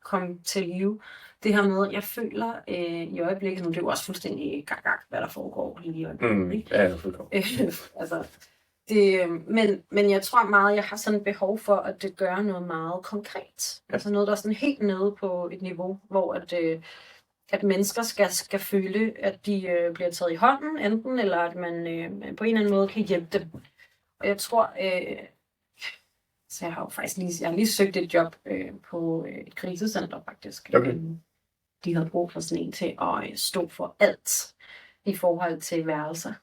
kom til live. Det her med, jeg føler i øjeblikket, nu det er jo også fuldstændig gang, hvad der foregår lige i øjeblikket. Ja, det foregår. Altså, men jeg tror meget, jeg har sådan et behov for, at det gør noget meget konkret. Altså noget, der er sådan helt nede på et niveau, hvor at mennesker skal føle, at de bliver taget i hånden, enten, eller at man på en eller anden måde kan hjælpe dem. Og jeg tror, så jeg har jo faktisk lige søgt et job på et krisecenter, faktisk. Okay. de havde brug for sådan en til at stå for alt i forhold til værelser,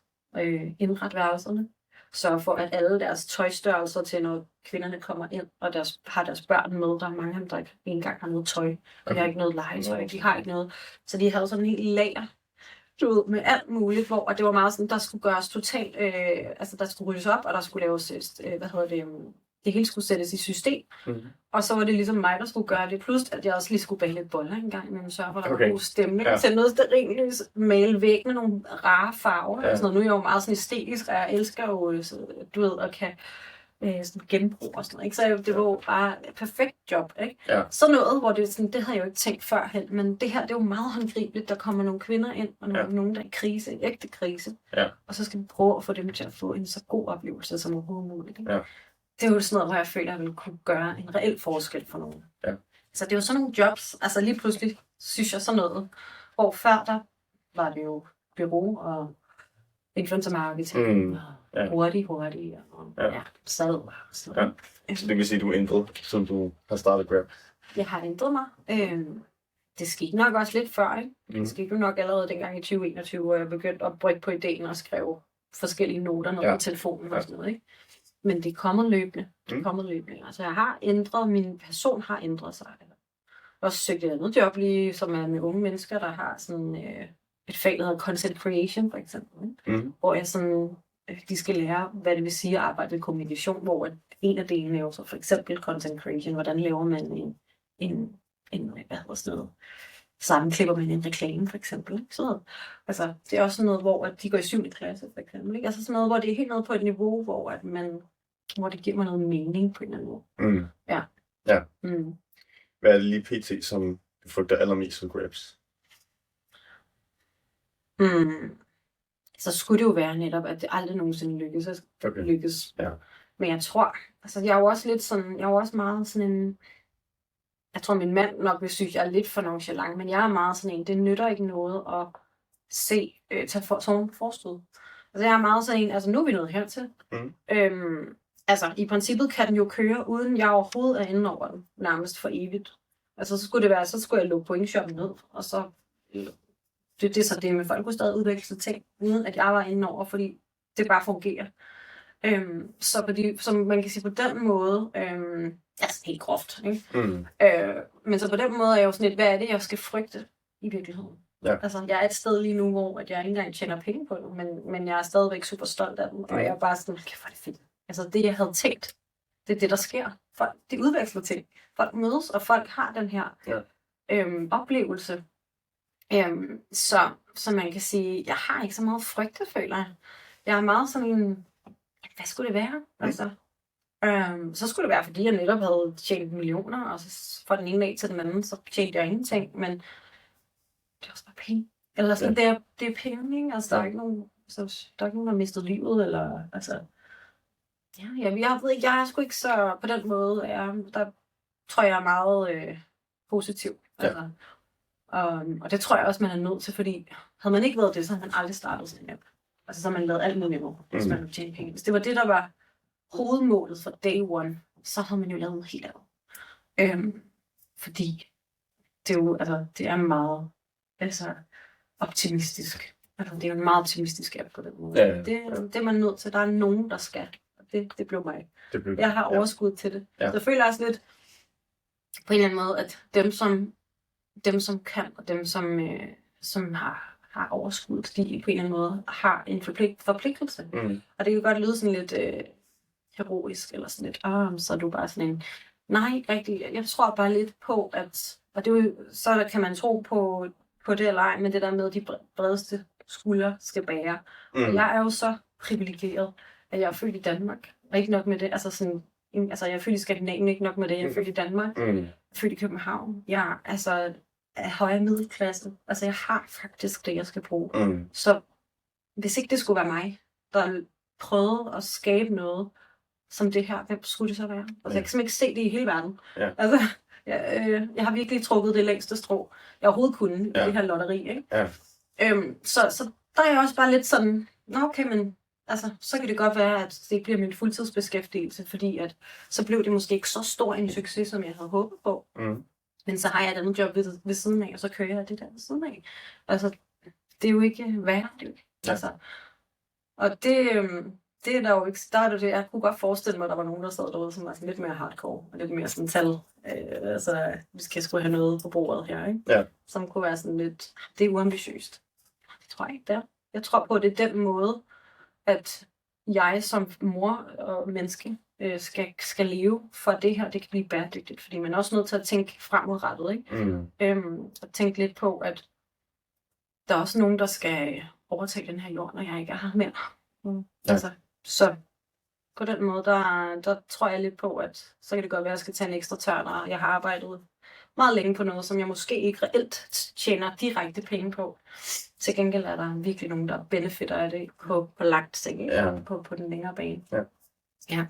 indret værelserne. Sørge for, at alle deres tøjstørrelser til, når kvinderne kommer ind, og har deres børn med, der er mange af dem, der ikke engang har noget tøj, og de har ikke noget legetøj, de har ikke noget. Så de havde sådan en helt lager, med alt muligt, hvor det var meget sådan, der skulle gøres totalt, altså der skulle ryddes op, og der skulle laves, det hele skulle sættes i system. Og så var det ligesom mig, der skulle gøre det, plus at jeg også lige skulle bage lidt boller en gang imellem, sørge for, at der var god stemning, sætte noget stearinlys, male væg med nogle rare farver, og sådan noget. Nu er jeg jo meget sådan æstetisk, og jeg elsker jo, du ved, at kan sådan genbrug og sådan noget, ikke? Så det var jo bare et perfekt job, ikke? Ja. Så noget, hvor det sådan, det havde jeg jo ikke tænkt førhen, men det her, det er jo meget håndgribeligt. Der kommer nogle kvinder ind, og nogen, der er i krise, en ægte krise, og så skal vi prøve at få dem til at få en så god oplevelse som overhovedet muligt, ikke? Ja. Det er jo sådan noget, hvor jeg føler, at jeg ville kunne gøre en reel forskel for nogen. Ja. Så det er jo sådan nogle jobs, altså lige pludselig synes jeg sådan noget, hvor før der var det jo bureau og influencer marketing, hurtigt, og salg. Så det vil sige, at du er ændret, som du har startet Grab? Jeg har ændret mig. Det skete nok også lidt før, ikke? Det skete jo nok allerede dengang i 2021, hvor jeg begyndte at brygge på ideen og skrive forskellige noter ned på telefonen og sådan noget, ikke? Men det kommer løbende. Altså jeg har ændret, min person har ændret sig. Jeg har også søgt et andet job lige, som er med unge mennesker, der har sådan et fag, der hedder content creation for eksempel. Hvor jeg sådan, de skal lære, hvad det vil sige at arbejde med kommunikation, hvor en af delene er jo så for eksempel content creation. Hvordan laver man en hvad hedder sådan noget, sammenklipper man en reklame for eksempel. Sådan noget. Altså, det er også sådan noget, hvor de går i 7. klasse for eksempel. Ikke? Altså sådan noget, hvor det er helt nede på et niveau, hvor det giver mig noget mening på en eller anden måde. Ja. Hvad er det lige pt, som du frygter allermest ved Grabs? Så skulle det jo være netop, at det aldrig nogensinde lykkes. Ja. Men jeg tror, altså jeg er jo også lidt sådan, jeg er jo også meget sådan en, jeg tror min mand nok vil synes, jeg er lidt for nonchalant, men jeg er meget sådan en, det nytter ikke noget at tage sådan forstået. Altså jeg er meget sådan en, altså nu er vi nået hertil. Altså i princippet kan den jo køre, uden jeg overhovedet er inde over den, nærmest for evigt. Altså så skulle det være, så skulle jeg lukke pointshoppen ned, og så det er så det med folk kunne stadig udvikle ting, uden at jeg var inde over, fordi det bare fungerer. Så man kan sige på den måde, altså helt groft, ikke? Men så på den måde er jeg jo sådan lidt, hvad er det, jeg skal frygte i virkeligheden? Ja. Altså jeg er et sted lige nu, hvor jeg ikke engang tjener penge på det, men jeg er stadigvæk super stolt af dem, og jeg er bare sådan, kæft, hvor er det fedt. Altså det, jeg havde tænkt, det er det, der sker. Folk, de udveksler ting. Folk mødes, og folk har den her oplevelse. Så man kan sige, jeg har ikke så meget frygt, føler jeg. Jeg er meget sådan en, hvad skulle det være? Altså, så skulle det være, fordi jeg netop havde tjent millioner, og så fra den ene dag til den anden, så tjente jeg ingenting, men det er også bare penge. Eller sådan, det er penge, ikke? Altså, der er ikke nogen, der har mistet livet, eller altså. Jeg ved ikke, jeg er sgu ikke så på den måde, der tror jeg er meget positiv. Altså. Og det tror jeg også, man er nødt til, fordi havde man ikke været det, så havde man aldrig startet sådan en app. Altså så havde man lavet alt muligt nu, hvis man ville tjene penge. Hvis det var det, der var hovedmålet for day one, så havde man jo lavet noget helt andet. Fordi det er jo, altså, det er meget optimistisk. Altså, det er jo en meget optimistisk app på den måde. Ja. Det er man nødt til. Der er nogen, der skal. Det blev mig. Jeg har overskud til det. Ja. Så jeg føler også lidt på en eller anden måde, at dem som kan, og dem som har overskud, de på en eller anden måde har en forpligtelse. Og det kan godt lyde sådan lidt heroisk, eller sådan lidt, så er du bare sådan en, nej, ikke rigtigt. Jeg tror bare lidt på, at, og det er jo, så kan man tro på det eller ej, men det der med, de bredeste skuldre skal bære. Og jeg er jo så privilegeret, at jeg er født i Danmark, og ikke nok med det, altså jeg er født i Skandinavien, ikke nok med det, jeg er født i Danmark, jeg er født i København, jeg er højere middelklasse, altså jeg har faktisk det, jeg skal bruge. Så hvis ikke det skulle være mig, der prøvede at skabe noget, som det her, hvem skulle det så være? Altså jeg kan simpelthen ikke se det i hele verden. Ja. Altså, jeg har virkelig trukket det længste strå, jeg overhovedet kunne i det her lotteri, ikke? Ja. Så der er jeg også bare lidt sådan, okay, men altså, så kan det godt være, at det bliver min fuldtidsbeskæftigelse, fordi at så blev det måske ikke så stor en succes, som jeg havde håbet på. Men så har jeg et andet job ved siden af, og så kører jeg det der ved siden af. Altså, det er jo ikke værre, det er jo ikke. Ja. Altså, og det er der jo ikke, der er det, jeg kunne godt forestille mig, at der var nogen, der sad derude, som var sådan lidt mere hardcore, og lidt mere sådan tal. Altså, vi skal sgu have noget på bordet her, ikke? Ja. Som kunne være sådan lidt, det er uambitiøst. Det tror jeg ikke, det er. Jeg tror på, at det er den måde, at jeg som mor og menneske skal leve, for det her, det kan blive bæredygtigt. Fordi man er også nødt til at tænke fremadrettet, ikke? Og tænke lidt på, at der er også nogen, der skal overtage den her jord, når jeg ikke er her mere. Ja. Altså, så på den måde, der tror jeg lidt på, at så kan det godt være, at jeg skal tage en ekstra tørn, og jeg har arbejdet meget længe på noget, som jeg måske ikke reelt tjener direkte penge på. Til gengæld er der virkelig nogen, der benefitter af det på langt sigt, på den længere bane. Ja.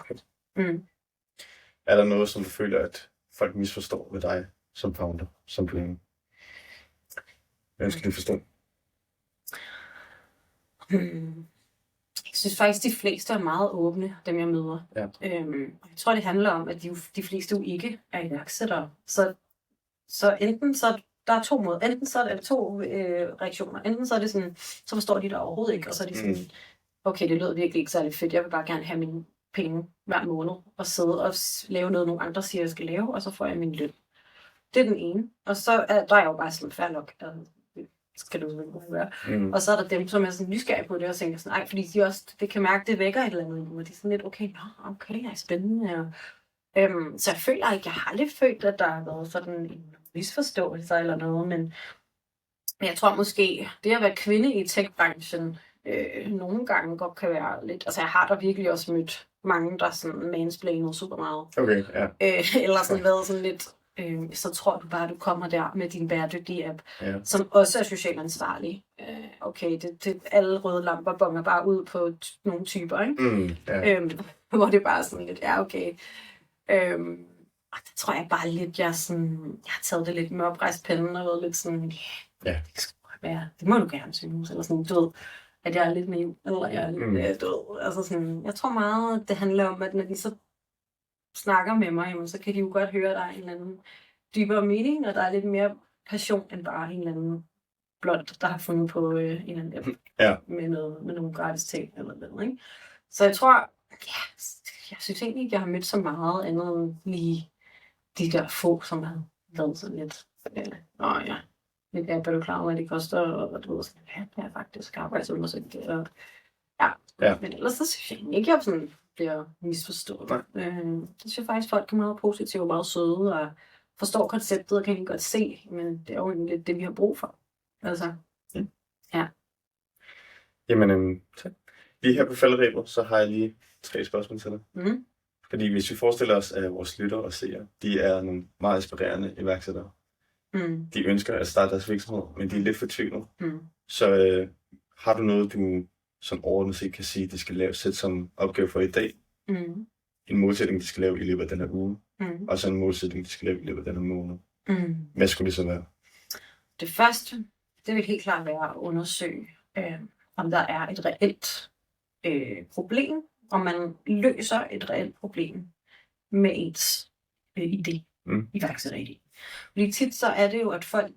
Er der noget, som du føler, at folk misforstår ved dig som founder, som du ønsker, de forstår? Jeg synes faktisk, de fleste er meget åbne, dem jeg møder. Ja. Jeg tror, det handler om, at de fleste jo ikke er iværksættere. Så enten så der er to måder. Enten så er det to reaktioner. Enten så er det sådan, så forstår de det overhovedet ikke, og så er de sådan, okay, det lyder virkelig ikke særlig fedt. Jeg vil bare gerne have mine penge hver måned og sidde og lave noget, nogle andre siger, jeg skal lave, og så får jeg min løn. Det er den ene. Og så der er jeg jo bare sådan fair nok. Skal du være. Og så er der dem, som er sådan nysgerrige på det, og tænker sådan, fordi de også, det kan mærke, det vækker et eller andet, og de er sådan lidt, okay, det er spændende. Så jeg føler ikke, jeg har aldrig følt, at der har været sådan en misforståelse eller noget, men jeg tror måske, det at være kvinde i tech-branchen, nogle gange godt kan være lidt, altså jeg har da virkelig også mødt mange, der sådan mansplainer super meget. Okay, ja. Eller sådan været sådan lidt, så tror du bare, du kommer der med din bæredygtige app, som også er socialt ansvarlig. Okay, det alle røde lamper bonger bare ud på nogle typer, ikke? Hvor det bare sådan lidt, okay. Og det tror jeg bare lidt, jeg har taget det lidt med oprejst panden og været lidt sådan, det skal være, det må du gerne synes, eller sådan, du ved, at jeg er lidt naiv, eller jeg er lidt død. Altså sådan, jeg tror meget, det handler om, at når de så snakker med mig, jamen, så kan de jo godt høre, at der er en eller anden dybere mening, og der er lidt mere passion, end bare en eller anden blond, der har fundet på en eller anden app med nogle gratis ting, eller noget, ikke? Så jeg tror, jeg synes egentlig ikke, jeg har mødt så meget andet end lige de der få, som har været sådan lidt, lidt app, er du klar over, hvad det koster, og du ved sådan, det er faktisk arbejdsundersøgt, og men ellers så synes jeg egentlig ikke, jeg sådan bliver misforstået. Det synes jeg faktisk, folk er meget positive og meget søde, og forstår konceptet og kan ikke godt se, men det er jo egentlig lidt det, vi har brug for. Altså, Jamen, lige her på falderebet, så har jeg lige 3 spørgsmål til dig. Fordi hvis vi forestiller os, at vores lyttere og seere, de er nogle meget inspirerende iværksættere. De ønsker at starte deres virksomhed, men de er lidt fortvivlede. Så har du noget, du som overordnet set kan sige, de skal sætte som opgave for i dag? En målsætning, de skal lave i løbet af den her uge, og så en målsætning, de skal lave i løbet af den her måned. Hvad skulle det så være? Det første, det vil helt klart være at undersøge, om der er et reelt problem, om man løser et reelt problem med ens idé, iværksætteridé. Fordi tit så er det jo, at folk,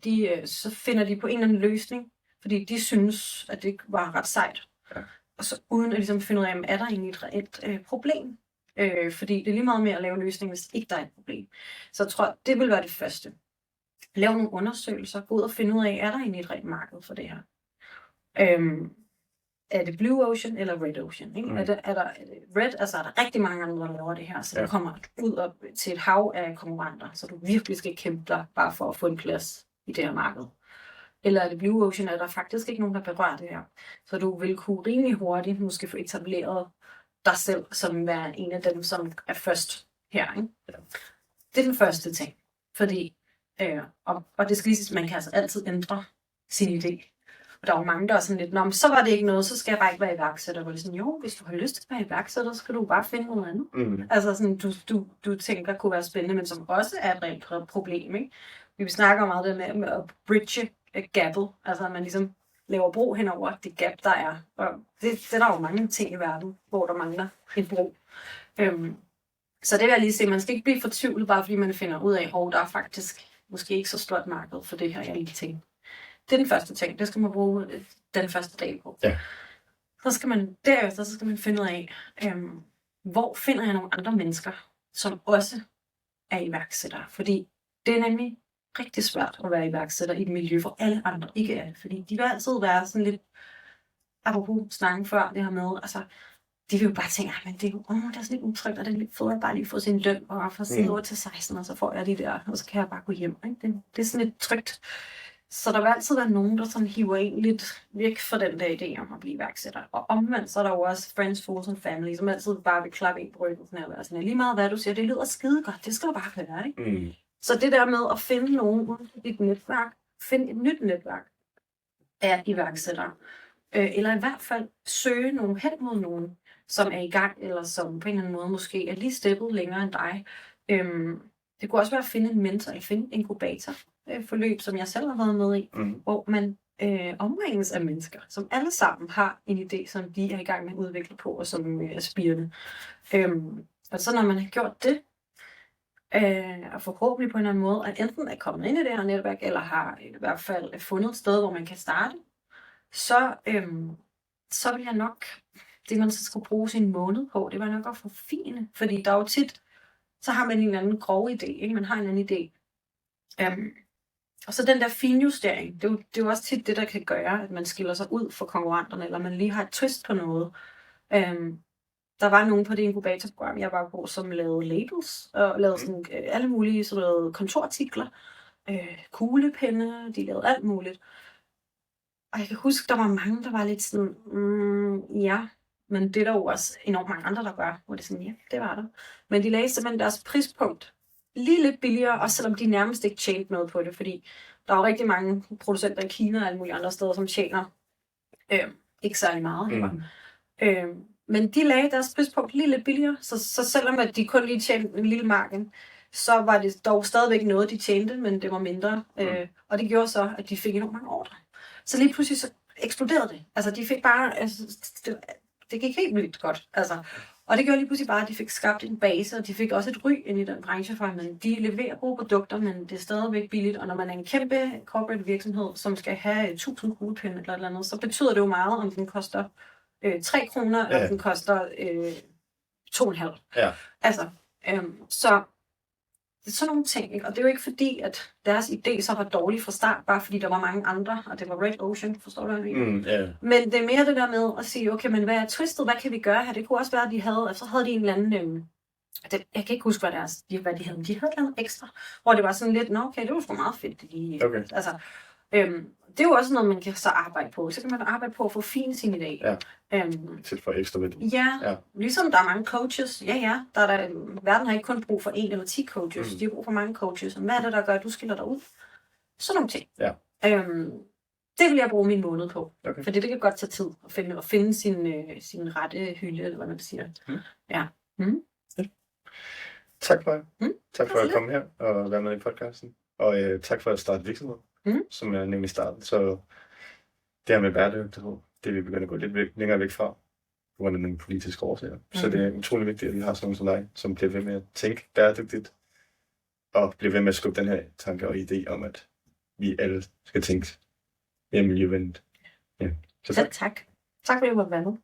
så finder de på en eller anden løsning, fordi de synes, at det var ret sejt. Og så uden at ligesom finde ud af, er der egentlig et reelt problem? Fordi det er lige meget med at lave en løsning, hvis ikke der er et problem. Så jeg tror, det vil være det første. Lave nogle undersøgelser, gå ud og finde ud af, er der egentlig et reelt marked for det her? Er det Blue Ocean eller Red Ocean? Ikke? Er der Red, altså er der rigtig mange andre, der laver det her, så du kommer ud til et hav af konkurrenter, så du virkelig skal kæmpe dig bare for at få en plads i det her marked. Eller er det Blue Ocean, er der faktisk ikke nogen, der berører det her. Så du vil kunne rimelig hurtigt måske få etableret dig selv som være en af dem, som er først her. Ikke? Det er den første ting. Fordi, og det skal lige sige, man kan altså altid ændre sin idé. Og der er jo mange, der er sådan lidt, men så var det ikke noget, så skal jeg bare ikke være iværksætter. Hvor det er sådan, jo, hvis du har lyst til at være iværksætter, så skal du bare finde noget andet. Altså sådan, du tænker, kunne være spændende, men som også er et reelt problem. Ikke? Vi snakker meget det med at bridge gapet, altså at man ligesom laver bro henover det gap, der er. Og det er der jo mange ting i verden, hvor der mangler en bro. Så det vil jeg lige sige, man skal ikke blive fortvivlet, bare fordi man finder ud af, der er faktisk måske ikke så stort marked for det her, jeg lige tænkte. Det er den første ting. Det skal man bruge den første dag på. Ja. Derefter skal man finde ud af, hvor finder jeg nogle andre mennesker, som også er iværksættere. Fordi det er nemlig rigtig svært at være iværksætter i et miljø, hvor alle andre ikke er det. Fordi de vil altid være sådan lidt, apropos snakken før det her med, altså, de vil jo bare tænke, men det er jo det er sådan lidt utrygt, og det er lidt fedt at bare lige få sin løn, og fra side 8 til 16, og så får jeg de der, og så kan jeg bare gå hjem. Ikke? Det er sådan lidt trygt. Så der vil altid være nogen, der sådan hiver en lidt væk fra den der idé om at blive iværksætter. Og omvendt, så er der jo også friends, fools and family, som altid bare vil klappe en på ryggen. Sådan, lige meget hvad du siger, det lyder skide godt, det skal du bare høre, ikke? Mm. Så det der med at finde nogen i dit netværk, finde et nyt netværk af iværksættere, eller i hvert fald søge nogen hen mod nogen, som er i gang, eller som på en eller anden måde måske er lige steppet længere end dig. Det kunne også være at finde en mentor, eller finde en inkubatorforløb, som jeg selv har været med i, hvor man omringes af mennesker, som alle sammen har en idé, som de er i gang med at udvikle på, og som er spirende. Og så når man har gjort det, og forhåbentlig på en eller anden måde, at enten er kommet ind i det her netværk, eller har i hvert fald fundet et sted, hvor man kan starte, så vil jeg nok, det man så skal bruge sin måned på, det var nok at forfine, fordi der er jo tit, så har man en eller anden grov idé, ikke? Man har en anden idé. Og så den der finjustering, det er jo også tit det, der kan gøre, at man skiller sig ud fra konkurrenterne, eller man lige har et twist på noget. Der var nogen på det inkubatorprogram, jeg var på, som lavede labels, og lavede sådan, alle mulige sådan noget kontorartikler, kuglepenne, de lavede alt muligt. Og jeg kan huske, der var mange, der var lidt sådan, ja, men det er der jo også enormt mange andre, der gør, hvor det er sådan, ja, det var der. Men de lagde simpelthen deres prispunkt lige lidt billigere, også selvom de nærmest ikke tjente noget på det, fordi der er jo rigtig mange producenter i Kina og alle mulige andre steder, som tjener ikke særlig meget. Men de lagde deres prispunkt lige lidt billigere, så selvom at de kun lige tjente en lille marken, så var det dog stadigvæk noget, de tjente, men det var mindre. Og det gjorde så, at de fik enormt mange ordre. Så lige pludselig så eksploderede det. Altså de fik bare, det gik helt vildt godt. Altså. Og det gjorde lige pludselig bare, at de fik skabt en base, og de fik også et ry ind i den branche, for at de leverer gode produkter, men det er stadigvæk billigt. Og når man er en kæmpe corporate virksomhed, som skal have 1000 kuglepinde eller et eller andet, så betyder det jo meget, om den koster 3 kroner, eller den koster 2,5. Ja. Altså, så det er sådan nogle ting, ikke? Og det er jo ikke fordi, at deres idé så var dårlig fra start, bare fordi der var mange andre, og det var Red Ocean, forstår du, hvad jeg mener? Men det er mere det der med at sige, okay, men hvad er twistet, hvad kan vi gøre her? Det kunne også være, at de havde, så havde de en eller anden, jeg kan ikke huske, hvad de havde, de havde et eller andet ekstra, hvor det var sådan lidt, okay, det var sgu meget fedt. Okay. Altså, det er jo også noget, man kan så arbejde på. Så kan man arbejde på at få fin sin idé. Ja. Til for ekstra værdi. Ja, ligesom der er mange coaches. Ja, verden har ikke kun brug for 1 eller 10 coaches. De har brug for mange coaches. Hvad er det, der gør, at du skiller dig ud? Sådan nogle ting. Ja. Det vil jeg bruge min måned på. Okay. Fordi det kan godt tage tid at finde sin rette hylde, eller hvad man siger. Ja. Tak for det. Tak for at komme her og være med i podcasten. Og tak for at starte virksomhed, som jeg nemlig startede. Så det her med bæredygtighed, det vi begynder at gå lidt længere væk fra, på grund af nogle politiske årsager. Så det er utrolig vigtigt, at vi har sådan nogen som dig, som bliver ved med at tænke bæredygtigt, og bliver ved med at skubbe den her tanke og idé om, at vi alle skal tænke mere miljøvenligt. Ja. Så tak. Tak fordi du var med.